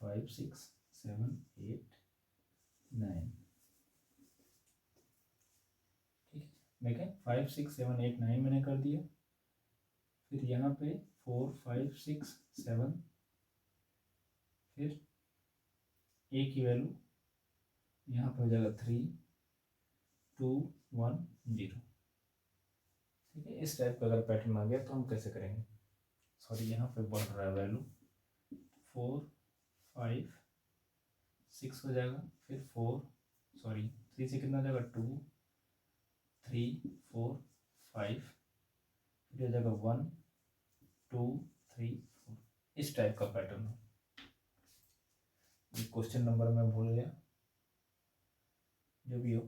5 6 7 8 9, ठीक है। देखें 5 6 7 8 9 मैंने कर दिया, फिर यहाँ पे 4 5 6 7, फिर ए की वैल्यू यहाँ पे हो जाएगा 3 2 1 0, ठीक है। इस टाइप का अगर पैटर्न आ गया तो हम कैसे करेंगे, सॉरी यहाँ पे बढ़ रहा है वैल्यू, 4 5 6 हो जाएगा, फिर 4 सॉरी 3 से कितना हो जाएगा, 2 3 4 5, फिर हो जाएगा 1 2 3 4, इस टाइप का पैटर्न है। क्वेश्चन नंबर मैं भूल गया, जो भी हो,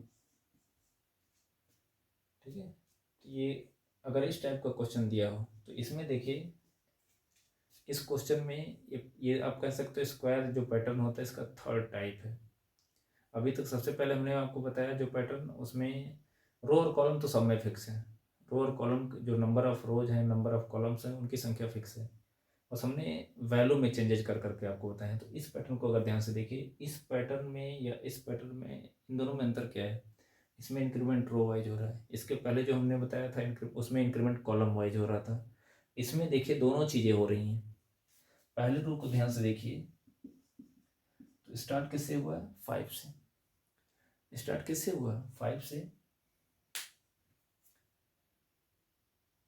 ठीक है। तो ये अगर इस टाइप का क्वेश्चन दिया हो तो इसमें देखिए, इस क्वेश्चन में ये आप कह सकते हो स्क्वायर जो पैटर्न होता है इसका थर्ड टाइप है। अभी तक सबसे पहले हमने आपको बताया जो पैटर्न, उसमें रो और कॉलम तो सब में फिक्स है, रो और कॉलम जो नंबर ऑफ रोज हैं, नंबर ऑफ कॉलम्स हैं, उनकी संख्या फिक्स है, बस हमने वैल्यू में चेंजेस कर करके आपको बताया। तो इस पैटर्न को अगर ध्यान से देखिए, इस पैटर्न में या इस पैटर्न में इन दोनों में अंतर क्या है, इसमें इंक्रीमेंट रो वाइज हो रहा है, इसके पहले जो हमने बताया था उसमें इंक्रीमेंट कॉलम वाइज हो रहा था। इसमें देखिए दोनों चीज़ें हो रही हैं। पहले रो को ध्यान से देखिए, तो स्टार्ट किससे हुआ है, 5 से, स्टार्ट किससे हुआ, 5 से।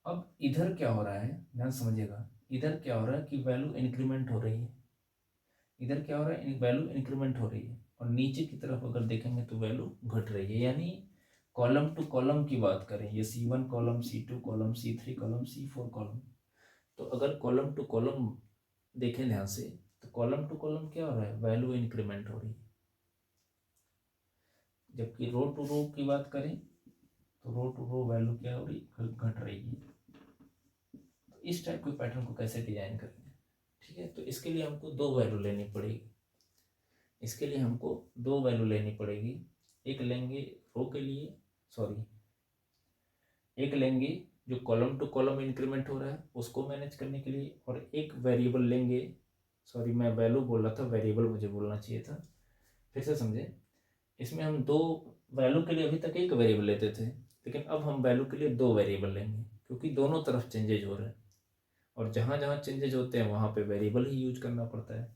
अब इधर क्या हो रहा है, ध्यान समझिएगा, इधर क्या हो रहा है कि वैल्यू इंक्रीमेंट हो रही है, इधर क्या हो रहा है, वैल्यू इंक्रीमेंट हो रही है, और नीचे की तरफ अगर देखेंगे तो वैल्यू घट रही है। यानी कॉलम टू कॉलम की बात करें, ये C1 column, C2 column, C3 column, C4 column, तो अगर कॉलम टू कॉलम देखें ध्यान से, तो कॉलम टू कॉलम क्या हो रहा है, वैल्यू इंक्रीमेंट हो रही है। जबकि रो टू रो की बात करें तो रो टू रो वैल्यू क्या हो रही, घट रही है। तो इस टाइप के पैटर्न को कैसे डिजाइन करेंगे, ठीक है। तो इसके लिए हमको दो वैल्यू लेनी पड़ेगी, इसके लिए हमको दो वैल्यू लेनी पड़ेगी। एक लेंगे रो के लिए, सॉरी, एक लेंगे जो कॉलम टू कॉलम इंक्रीमेंट हो रहा है उसको मैनेज करने के लिए, और एक वेरिएबल लेंगे, सॉरी मैं वैल्यू बोल रहा था, वेरिएबल मुझे बोलना चाहिए था, फिर से समझे। इसमें हम दो वैल्यू के लिए अभी तक एक वेरिएबल लेते थे, लेकिन अब हम वैल्यू के लिए दो वेरिएबल लेंगे, क्योंकि दोनों तरफ चेंजेज हो रहे हैं, और जहाँ जहाँ चेंजेज होते हैं वहाँ पे वेरिएबल ही यूज करना पड़ता है।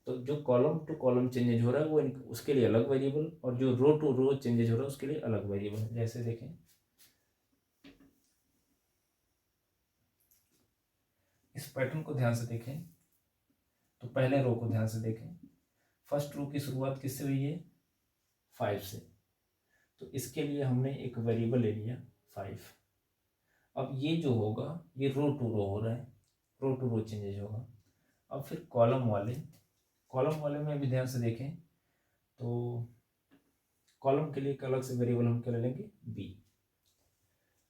तो जो कॉलम टू कॉलम चेंजेज हो रहा है वो उसके लिए अलग वेरिएबल, और जो रो टू रो चेंजेज हो रहा है उसके लिए अलग वेरिएबल। जैसे देखें, इस पैटर्न को ध्यान से देखें, तो पहले रो को ध्यान से देखें। फर्स्ट रो की शुरुआत किससे हुई है, 5 से। तो इसके लिए हमने एक वेरिएबल ले लिया 5। अब ये जो होगा ये रो टू रो हो रहा है, रो टू रो चेंजेज होगा। अब फिर कॉलम वाले में भी ध्यान से देखें, तो कॉलम के लिए एक अलग से वेरिएबल हम क्या ले लेंगे, बी।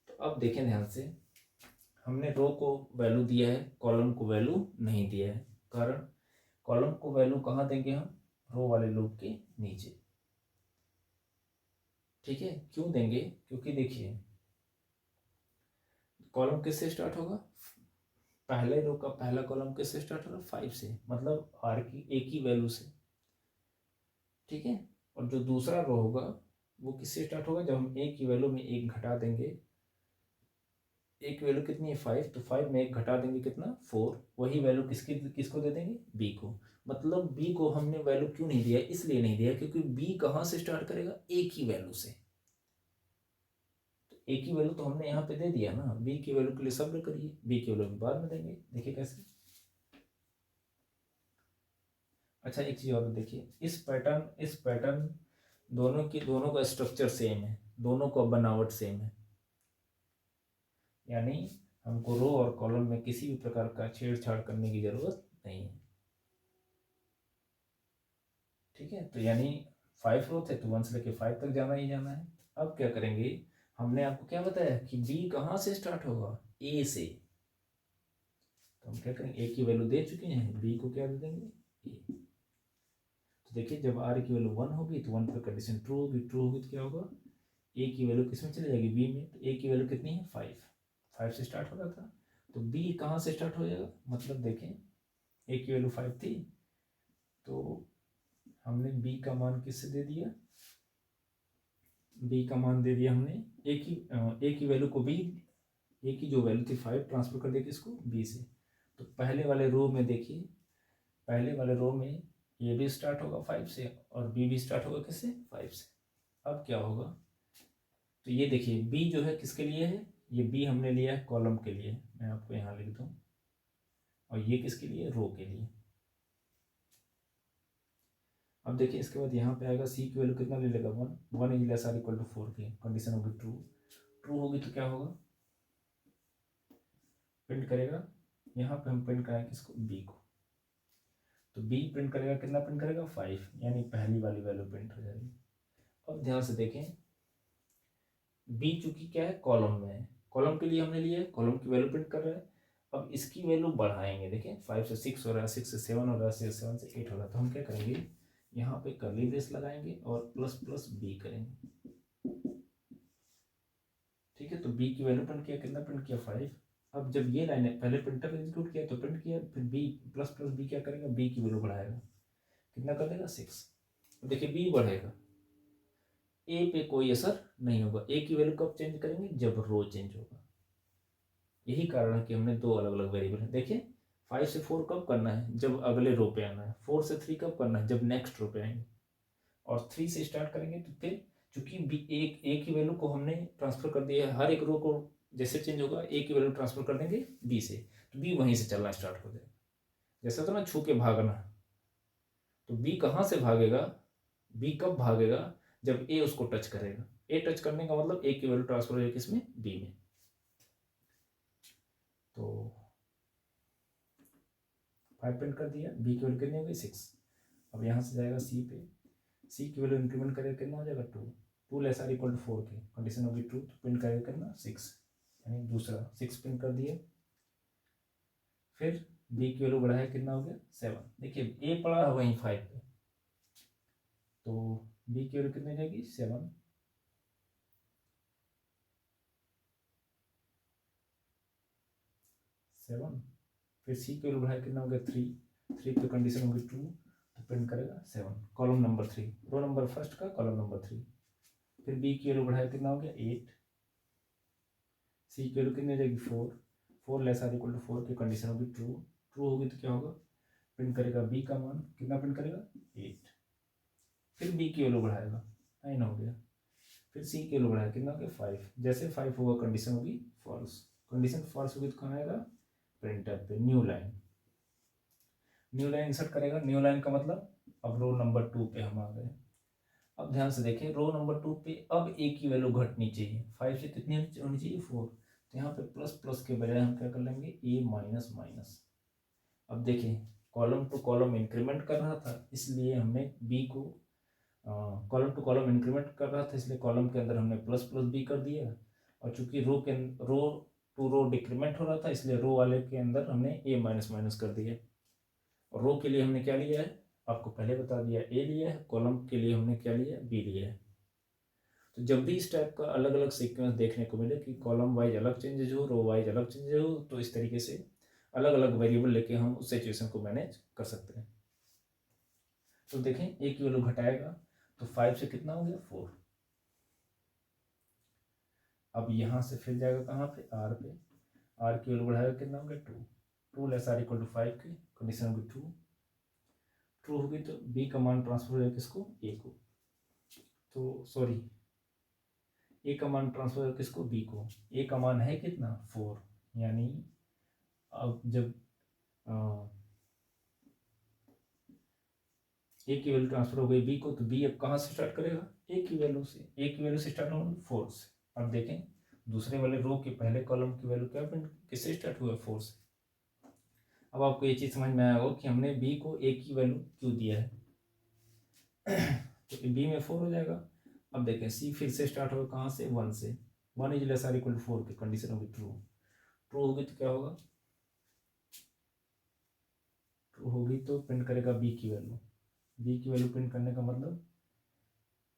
तो अब देखें ध्यान से, हमने रो को वैल्यू दिया है, कॉलम को वैल्यू नहीं दिया है। कारण कॉलम को वैल्यू कहाँ देंगे हम, रो वाले लूप के नीचे, ठीक है। क्यों देंगे, क्योंकि देखिए कॉलम किससे स्टार्ट होगा, पहले रो का पहला कॉलम किससे स्टार्ट होगा, 5 से, मतलब आर की एक ही वैल्यू से, ठीक है। और जो दूसरा रो होगा वो किससे स्टार्ट होगा, जब हम एक की वैल्यू में एक घटा देंगे, एक वैल्यू कितनी है 5, तो 5 में एक घटा देंगे कितना 4, वही वैल्यू किसको दे देंगे, बी को। मतलब बी को हमने वैल्यू क्यों नहीं दिया, इसलिए नहीं दिया क्योंकि बी कहाँ से स्टार्ट करेगा, एक ही वैल्यू से। तो एक ही वैल्यू तो हमने यहाँ पे दे दिया ना, बी की वैल्यू के लिए सब्र करिए, बी की वैल्यू बाद में देंगे। देखिए कैसे। अच्छा एक चीज और देखिए, इस पैटर्न दोनों का स्ट्रक्चर सेम है, दोनों का बनावट सेम है, यानी हमको रो और कॉलम में किसी भी प्रकार का छेड़छाड़ करने की जरूरत नहीं है, ठीक है। तो यानी 5 रो थे तो 1 से लेके 5 तक जाना ही जाना है। अब क्या करेंगे, हमने आपको क्या बताया कि बी कहाँ से स्टार्ट होगा, ए से। तो हम क्या करेंगे, ए की वैल्यू दे चुके हैं, बी को क्या दे देंगे, ए। तो देखिए जब आर की वैल्यू 1 होगी तो 1 पर कंडीशन ट्रू होगी, ट्रू होगी तो क्या होगा, ए की वैल्यू किस में चली जाएगी, बी में। तो ए की वैल्यू कितनी है, 5 से स्टार्ट हो रहा था, तो बी कहाँ से स्टार्ट हो जाएगा, मतलब देखें ए की वैल्यू 5 थी, तो हमने बी का मान किससे दे दिया, बी का मान दे दिया हमने ए की वैल्यू को बी, ए की जो वैल्यू थी 5 ट्रांसफर कर दिया किसको, बी से। तो पहले वाले रो में देखिए, पहले वाले रो में ए भी स्टार्ट होगा 5 से और बी भी स्टार्ट होगा किससे, 5 से। अब क्या होगा, तो ये देखिए बी जो है किसके लिए है, ये बी हमने लिया है कॉलम के लिए, मैं आपको यहाँ लिख दूँ, और ये किसके लिए, रो के लिए। अब देखिए इसके बाद यहाँ पे आएगा सी की वैल्यू कितना ले लेगा, 1 is less or equal to 4 की कंडीशन होगी ट्रू, ट्रू होगी तो क्या होगा, प्रिंट करेगा, यहाँ पे हम प्रिंट कराएंगे किसको, बी को। तो बी प्रिंट करेगा, कितना प्रिंट करेगा, 5, यानी पहली वाली वैल्यू प्रिंट हो जाएगी। अब ध्यान से देखें, बी चूंकि क्या है, कॉलम में है, कॉलम के लिए हमने लिया है, कॉलम की वैल्यू प्रिंट कर रहा है। अब इसकी वैल्यू बढ़ाएंगे, देखें 5 से 6 हो रहा है, 6 से 7 हो रहा है, 7 से 8 हो रहा है, तो हम क्या करेंगे, यहाँ पे कर्ली ब्रेस लगाएंगे और प्लस प्लस बी करेंगे, ठीक है। तो बी की वैल्यू प्रिंट किया, कितना प्रिंट किया, 5। अब जब ये लाइन पहले प्रिंटर एग्जीक्यूट किया तो प्रिंट किया, फिर बी प्लस प्लस बी क्या करेगा, बी की वैल्यू बढ़ाएगा, कितना कर देगा, 6। देखिए बी बढ़ेगा, ए पे कोई असर नहीं होगा। ए की वैल्यू कब चेंज करेंगे, जब रो चेंज होगा। यही कारण है कि हमने दो अलग अलग वेरिएबल है। देखिए 5 से 4 कब करना है, जब अगले रो पे आना है, 4 से 3 कब करना है, जब नेक्स्ट रो पे आएंगे, और 3 से स्टार्ट करेंगे तो फिर चूंकि बी एक की वैल्यू को हमने ट्रांसफर कर दिया है, हर एक रो को जैसे चेंज होगा ए की वैल्यू ट्रांसफर कर देंगे बी से, तो बी वहीं से चलना स्टार्ट हो जाएगा। जैसा था ना छू के भागना, तो बी कहाँ से भागेगा, बी कब भागेगा, जब ए उसको टच करेगा। ए टच करने का मतलब ए की वैल्यू ट्रांसफर हो जाएगी किसमें, बी में। तो 5 प्रिंट कर दिया, बी की वैल्यू कितनी हो गई 6। अब यहाँ से जाएगा सी पे, सी की वैल्यू इंक्रीमेंट करेगा कितना हो जाएगा 2, 2 लेस आर इक्वल टू 4 की कंडीशन होगी ट्रू, तो प्रिंट करेगा कितना 6, यानी दूसरा 6 प्रिंट कर दिया। फिर बी की वैल्यू बढ़ाया कितना हो गया 7। देखिए ए पड़ा है वहीं 5 पे, तो बी की वैल्यू कितनी जाएगी 7। फिर सी की वैल्यू बढ़ाया कितना हो गया 3, 3 पे कंडीशन होगी ट्रू, तो प्रिंट करेगा 7, column number 3, row number first का कॉलम नंबर 3। फिर बी की वैल्यू बढ़ाया कितना हो गया 8, सी की वैल्यू कितनी हो जाएगी 4, 4 लेस आर इक्वल टू 4 की कंडीशन होगी ट्रू, ट्रू होगी तो क्या होगा प्रिंट करेगा बी का मान कितना प्रिंट करेगा 8। फिर बी की वैल्यू बढ़ाएगा 9 हो गया, फिर सी की वैल्यू बढ़ाएगा कितना हो गया 5, जैसे 5 होगा कंडीशन होगी फॉल्स, कंडीशन फॉल्स होगी तो कहाँ आएगा प्रिंटर पे new line, new line insert करेगा। न्यू लाइन का मतलब अब रो नंबर 2 पे हम आ गए। अब ध्यान से देखें रो नंबर 2 पे अब ए की वैल्यू घटनी चाहिए, 5 से कितनी होनी चाहिए 4, तो यहाँ पे प्लस प्लस के बजाय हम क्या कर लेंगे ए माइनस माइनस। अब देखें कॉलम टू कॉलम इंक्रीमेंट कर रहा था इसलिए हमने बी को कॉलम टू कॉलम इंक्रीमेंट कर रहा था इसलिए कॉलम के अंदर हमने प्लस प्लस बी कर दिया, और चूंकि रो टू रो डिक्रीमेंट हो रहा था इसलिए रो वाले के अंदर हमने ए माइनस माइनस कर दिया। और रो के लिए हमने क्या लिया है आपको पहले बता दिया ए लिया है, कॉलम के लिए हमने क्या लिया बी लिया है। तो जब भी इस टाइप का अलग अलग सीक्वेंस देखने को मिले कि कॉलम वाइज अलग चेंजेज हो रो वाइज अलग चेंजेज हो, तो इस तरीके से अलग अलग वेरिएबल लेके हम उस सिचुएशन को मैनेज कर सकते हैं। तो देखें ए की वैल्यू घटाएगा तो 5 से कितना हो गया 4। अब यहाँ से फिर जाएगा कहाँ पे आर पे, आर की वैल्यू बढ़ाएगा कितना हो गया 2, 2 लेस आर इक्वल टू 5 की कंडीशन होगी ट्रू, ट्रू होगी तो बी का मान ट्रांसफर हो जाएगा किसको ए को, तो सॉरी ए का मान ट्रांसफर हो किसको बी को, ए का मान है कितना 4, यानी अब जब ए की वैल्यू ट्रांसफर हो गई बी को तो बी अब कहाँ से स्टार्ट करेगा ए की वैल्यू से, ए की वैल्यू से स्टार्ट होगा 4 से। अब देखें दूसरे वाले रो के पहले कॉलम की वैल्यू क्या किससे स्टार्ट हुआ 4 से। अब आपको ये चीज़ समझ में आया हो कि हमने बी को ए की वैल्यू क्यों दिया है तो बी में 4 हो जाएगा। अब देखें सी फिर से स्टार्ट होगा कहाँ से 1 से, 1 is less or equal to 4 की कंडीशन होगी ट्रू, ट्रू होगी तो क्या होगा ट्रू होगी तो प्रिंट करेगा बी की वैल्यू, बी की वैल्यू प्रिंट करने का मतलब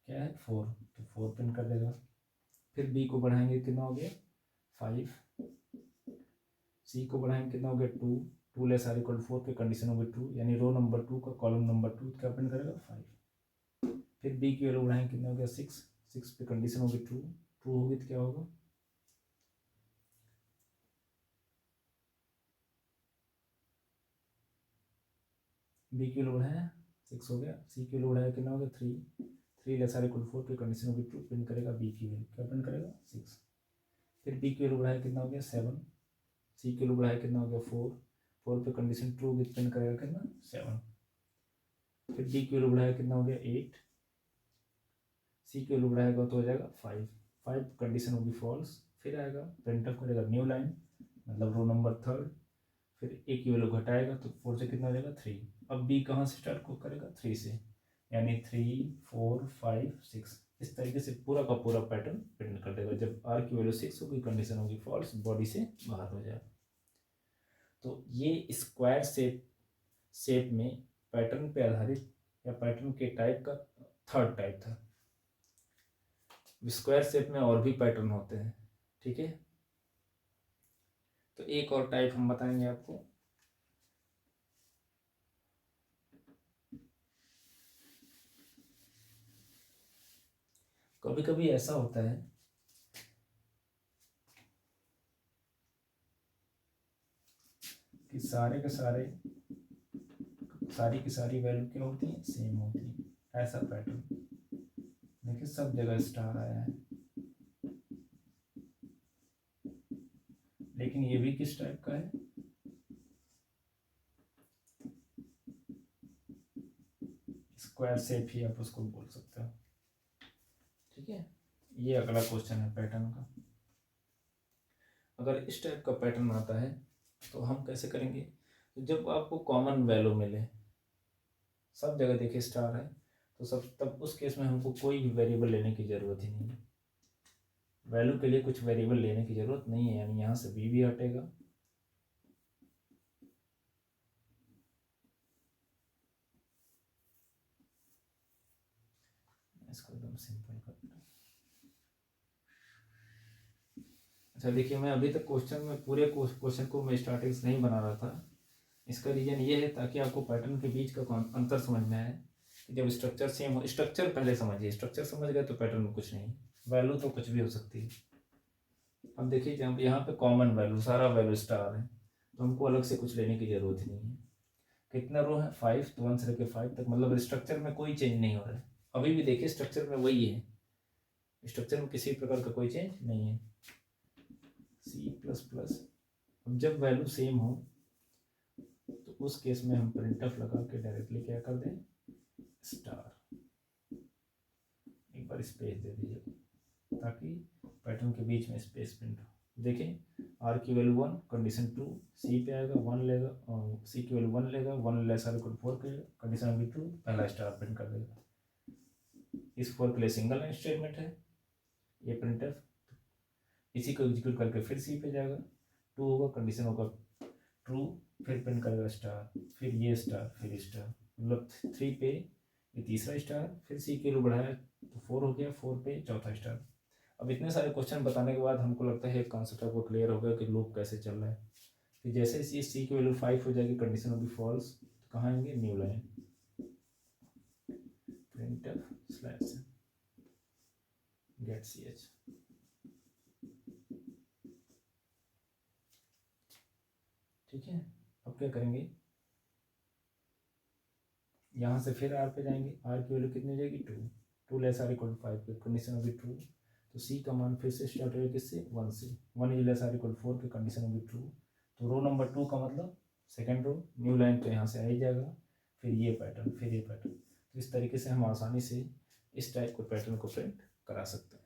क्या है 4, तो 4 प्रिंट कर देगा। फिर बी को बढ़ाएंगे कितना हो गया 5, सी को बढ़ाएंगे कितना हो गया 2, 2 लेस आर इक्वल टू 4 की कंडीशन होगी ट्रू, यानी रो नंबर 2 का कॉलम नंबर 2 क्या प्रिंट करेगा 5। फिर बी की वैल्यू बढ़ाएंगे कितना हो गया 6, 6 पे कंडीशन होगी ट्रू, ट्रू होगी तो क्या होगा बी की वैल्यू बढ़ाया 6 हो गया, सी की वैल्यू बढ़ाया कितना हो गया 3, 3 लेस आर इक्वल टू 4 की कंडीशन होगी ट्रू, प्रिंट करेगा बी की वैल्यू क्या प्रिंट करेगा 6। फिर बी की वैल्यू बढ़ाया कितना हो गया 7, सी की वैल्यू बढ़ाया कितना हो गया 4, 4 पे कंडीशन ट्रू होगी प्रिंट करेगा कितना 7। फिर डी की वैल्यू बढ़ाया कितना हो गया 8, सी की वैल्यू बढ़ाएगा तो हो जाएगा 5, 5 कंडीशन होगी फॉल्स, फिर आएगा प्रिंटअप करेगा न्यू लाइन मतलब रो नंबर 3, फिर ए की वैल्यू घटाएगा तो 4 से कितना हो जाएगा 3। अब बी कहाँ से स्टार्ट को करेगा 3 से, यानी 3 4 5 6, इस तरीके से पूरा का पूरा पैटर्न प्रिंट कर देगा। जब आर की वैल्यू 6 होगी कंडीशन होगी फॉल्स, बॉडी से बाहर हो जाएगा। तो ये स्क्वायर शेप में पैटर्न पे आधारित या पैटर्न के टाइप का थर्ड टाइप था। स्क्वायर शेप में और भी पैटर्न होते हैं, ठीक है। तो एक और टाइप हम बताएंगे आपको, कभी कभी ऐसा होता है कि सारे के सारे सारी की सारी वैल्यू क्या होती है सेम होती है, ऐसा पैटर्न देखिए सब जगह स्टार आया है, लेकिन ये भी किस टाइप का है स्क्वायर शेप ही आप उसको बोल सकते हो, ठीक है। ये अगला क्वेश्चन है पैटर्न का। अगर इस टाइप का पैटर्न आता है तो हम कैसे करेंगे, तो जब आपको कॉमन वैल्यू मिले, सब जगह देखिए स्टार है, तो सब तब उस केस में हमको कोई भी वेरिएबल लेने की ज़रूरत ही नहीं है। वैल्यू के लिए कुछ वेरिएबल लेने की ज़रूरत नहीं है, यानी यहाँ से बी भी हटेगा, इसको एकदम सिंपल कर दूँ। अच्छा देखिए, मैं अभी तक क्वेश्चन में पूरे क्वेश्चन को मैं स्टार्टिंग से नहीं बना रहा था। इसका रीज़न ये है ताकि आपको पैटर्न के बीच का अंतर समझ में आए। जब स्ट्रक्चर सेम हो, स्ट्रक्चर पहले समझिए, स्ट्रक्चर समझ गए तो पैटर्न में कुछ नहीं, वैल्यू तो कुछ भी हो सकती है। अब देखिए जब यहाँ पे कॉमन वैल्यू, सारा वैल्यू स्टार है, तो हमको अलग से कुछ लेने की ज़रूरत ही नहीं है। कितना रो है? 5, तो 1 से लेकर 5 तक, मतलब स्ट्रक्चर में कोई चेंज नहीं हो रहा है। अभी भी देखिए स्ट्रक्चर में वही है, स्ट्रक्चर में किसी प्रकार का कोई चेंज नहीं है। C++। अब जब वैल्यू सेम हो तो उस केस में हम प्रिंटफ लगा के डायरेक्टली क्या कर दें? स्टार। एक बार स्पेस दे दीजिए ताकि पैटर्न के बीच में स्पेस प्रिंट हो। देखें आर की वैल्यू 1, कंडीशन 2, सी पे आएगा 1 लेगा, और सी की वैल्यू 1 लेगा, 1 लेस आर इक्वल 4 करेगा, कंडीशन अभी 2, पहला स्टार प्रिंट कर देगा। इस 4 के लिए सिंगल लाइन स्टेटमेंट है ये प्रिंटफ। इसी को एग्जीक्यूट करके फिर सी पे जाएगा, 2 होगा, कंडीशन होगा ट्रू, फिर प्रिंट करेगा स्टार, फिर ये स्टार, फिर स्टार, मतलब 3 पे ये तीसरा स्टार, फिर सी के लिए बढ़ाया तो 4 हो गया, 4 पे चौथा स्टार। अब इतने सारे क्वेश्चन बताने के बाद हमको लगता है कॉन्सेप्ट आपको क्लियर हो गया कि लूप कैसे चल रहा है। फिर जैसे ही सी की वैल्यू 5 हो जाएगी, कंडीशन होगी फॉल्स, तो कहाँ आएंगे? New line, printf slash gate ch। ठीक है, अब क्या करेंगे? यहाँ से फिर आर पे जाएंगे, आर की वैल्यू कितनी हो जाएगी? 2, 2 लेस आर इक्वल 5 पे कंडीशन होगी ट्रू, तो सी का मान फिर से स्टार्ट होगा किससे? 1 से, 1 इज लेस आर इक्वल 4 पे कंडीशन होगी ट्रू, तो रो नंबर 2 का मतलब सेकेंड रो, न्यू लाइन तो यहाँ से आ ही जाएगा, फिर ये पैटर्न, फिर ये पैटर्न। तो इस तरीके से हम आसानी से इस टाइप के पैटर्न को प्रिंट करा सकते हैं।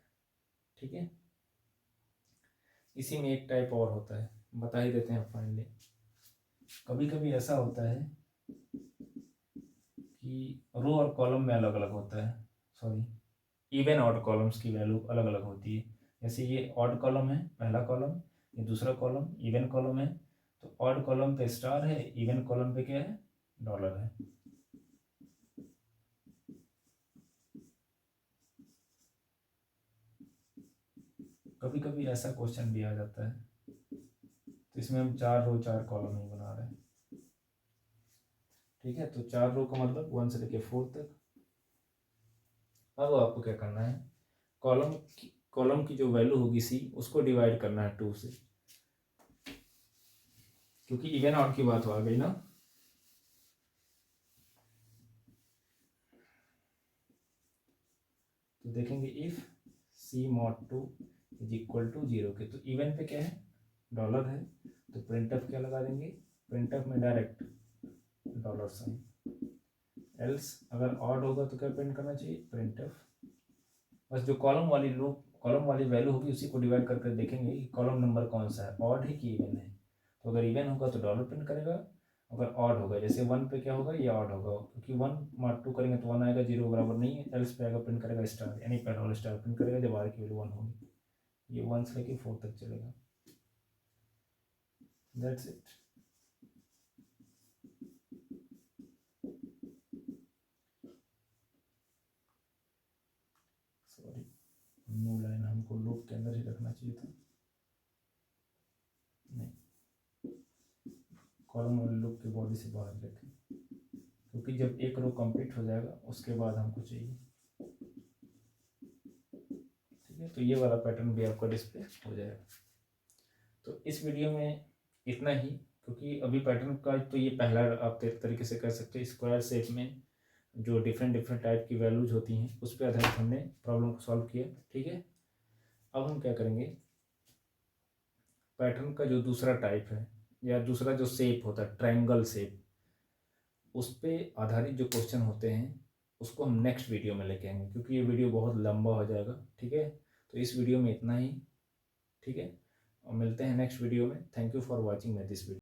ठीक है, इसी में एक टाइप और होता है, बता ही देते हैं फाइनली। कभी कभी ऐसा होता है कि रो और कॉलम में अलग अलग होता है, सॉरी इवन ऑड कॉलम्स की वैल्यू अलग अलग होती है। जैसे ये ऑड कॉलम है, पहला कॉलम, ये दूसरा कॉलम इवन कॉलम है, तो ऑड कॉलम पे स्टार है, इवन कॉलम पे क्या है? डॉलर है। कभी कभी ऐसा क्वेश्चन भी आ जाता है, तो इसमें हम 4 रो 4 कॉलम ही बना रहे हैं। ठीक है, तो 4 रो का मतलब 1 से लेके 4 तक। अब आपको क्या करना है? कॉलम की जो वैल्यू होगी सी, उसको डिवाइड करना है 2 से, क्योंकि इवन ऑड की बात आ गई ना। तो देखेंगे if C mod 2 is equal to 0 के, तो इवन पे क्या है? डॉलर है, तो प्रिंटफ क्या लगा देंगे? प्रिंटफ में डायरेक्ट डॉलर साइन। एल्स अगर ऑड होगा तो क्या प्रिंट करना चाहिए? प्रिंटफ। बस जो कॉलम वाली वैल्यू होगी उसी को डिवाइड करके देखेंगे कि कॉलम नंबर कौन सा है, ऑड है कि इवन है। तो अगर इवन होगा तो डॉलर प्रिंट करेगा, अगर ऑड होगा जैसे 1 पे क्या होगा? ये ऑड होगा, क्योंकि 1 मार 2 करेंगे तो 1 आएगा, 0 बराबर नहीं है, एल्स पे आएगा प्रिंट करेगा स्टार, यानी पहला वाला स्टार प्रिंट करेगा जब आर की वैल्यू 1 होगी। ये 1 से लेके 4 तक चलेगा। That's it. Sorry, new line हमको लूप के अंदर ही रखना चाहिए था, नहीं, कॉलम वाले लूप के बॉडी से बाहर रखें, क्योंकि जब एक रो कंप्लीट हो जाएगा उसके बाद हमको चाहिए। ठीक है, तो ये वाला पैटर्न भी आपका डिस्प्ले हो जाएगा। तो इस वीडियो में इतना ही, क्योंकि अभी पैटर्न का तो ये पहला आप एक तरीके से कह सकते हैं स्क्वायर शेप में जो डिफरेंट टाइप की वैल्यूज होती हैं उस पर आधारित हमने प्रॉब्लम को सॉल्व किया। ठीक है, अब हम क्या करेंगे? पैटर्न का जो दूसरा टाइप है या दूसरा जो शेप होता है ट्रायंगल शेप, उस पर आधारित जो क्वेश्चन होते हैं उसको हम नेक्स्ट वीडियो में लेके आएंगे, क्योंकि ये वीडियो बहुत लंबा हो जाएगा। ठीक है, तो इस वीडियो में इतना ही। ठीक है, और मिलते हैं नेक्स्ट वीडियो में। Thank you for watching my this video.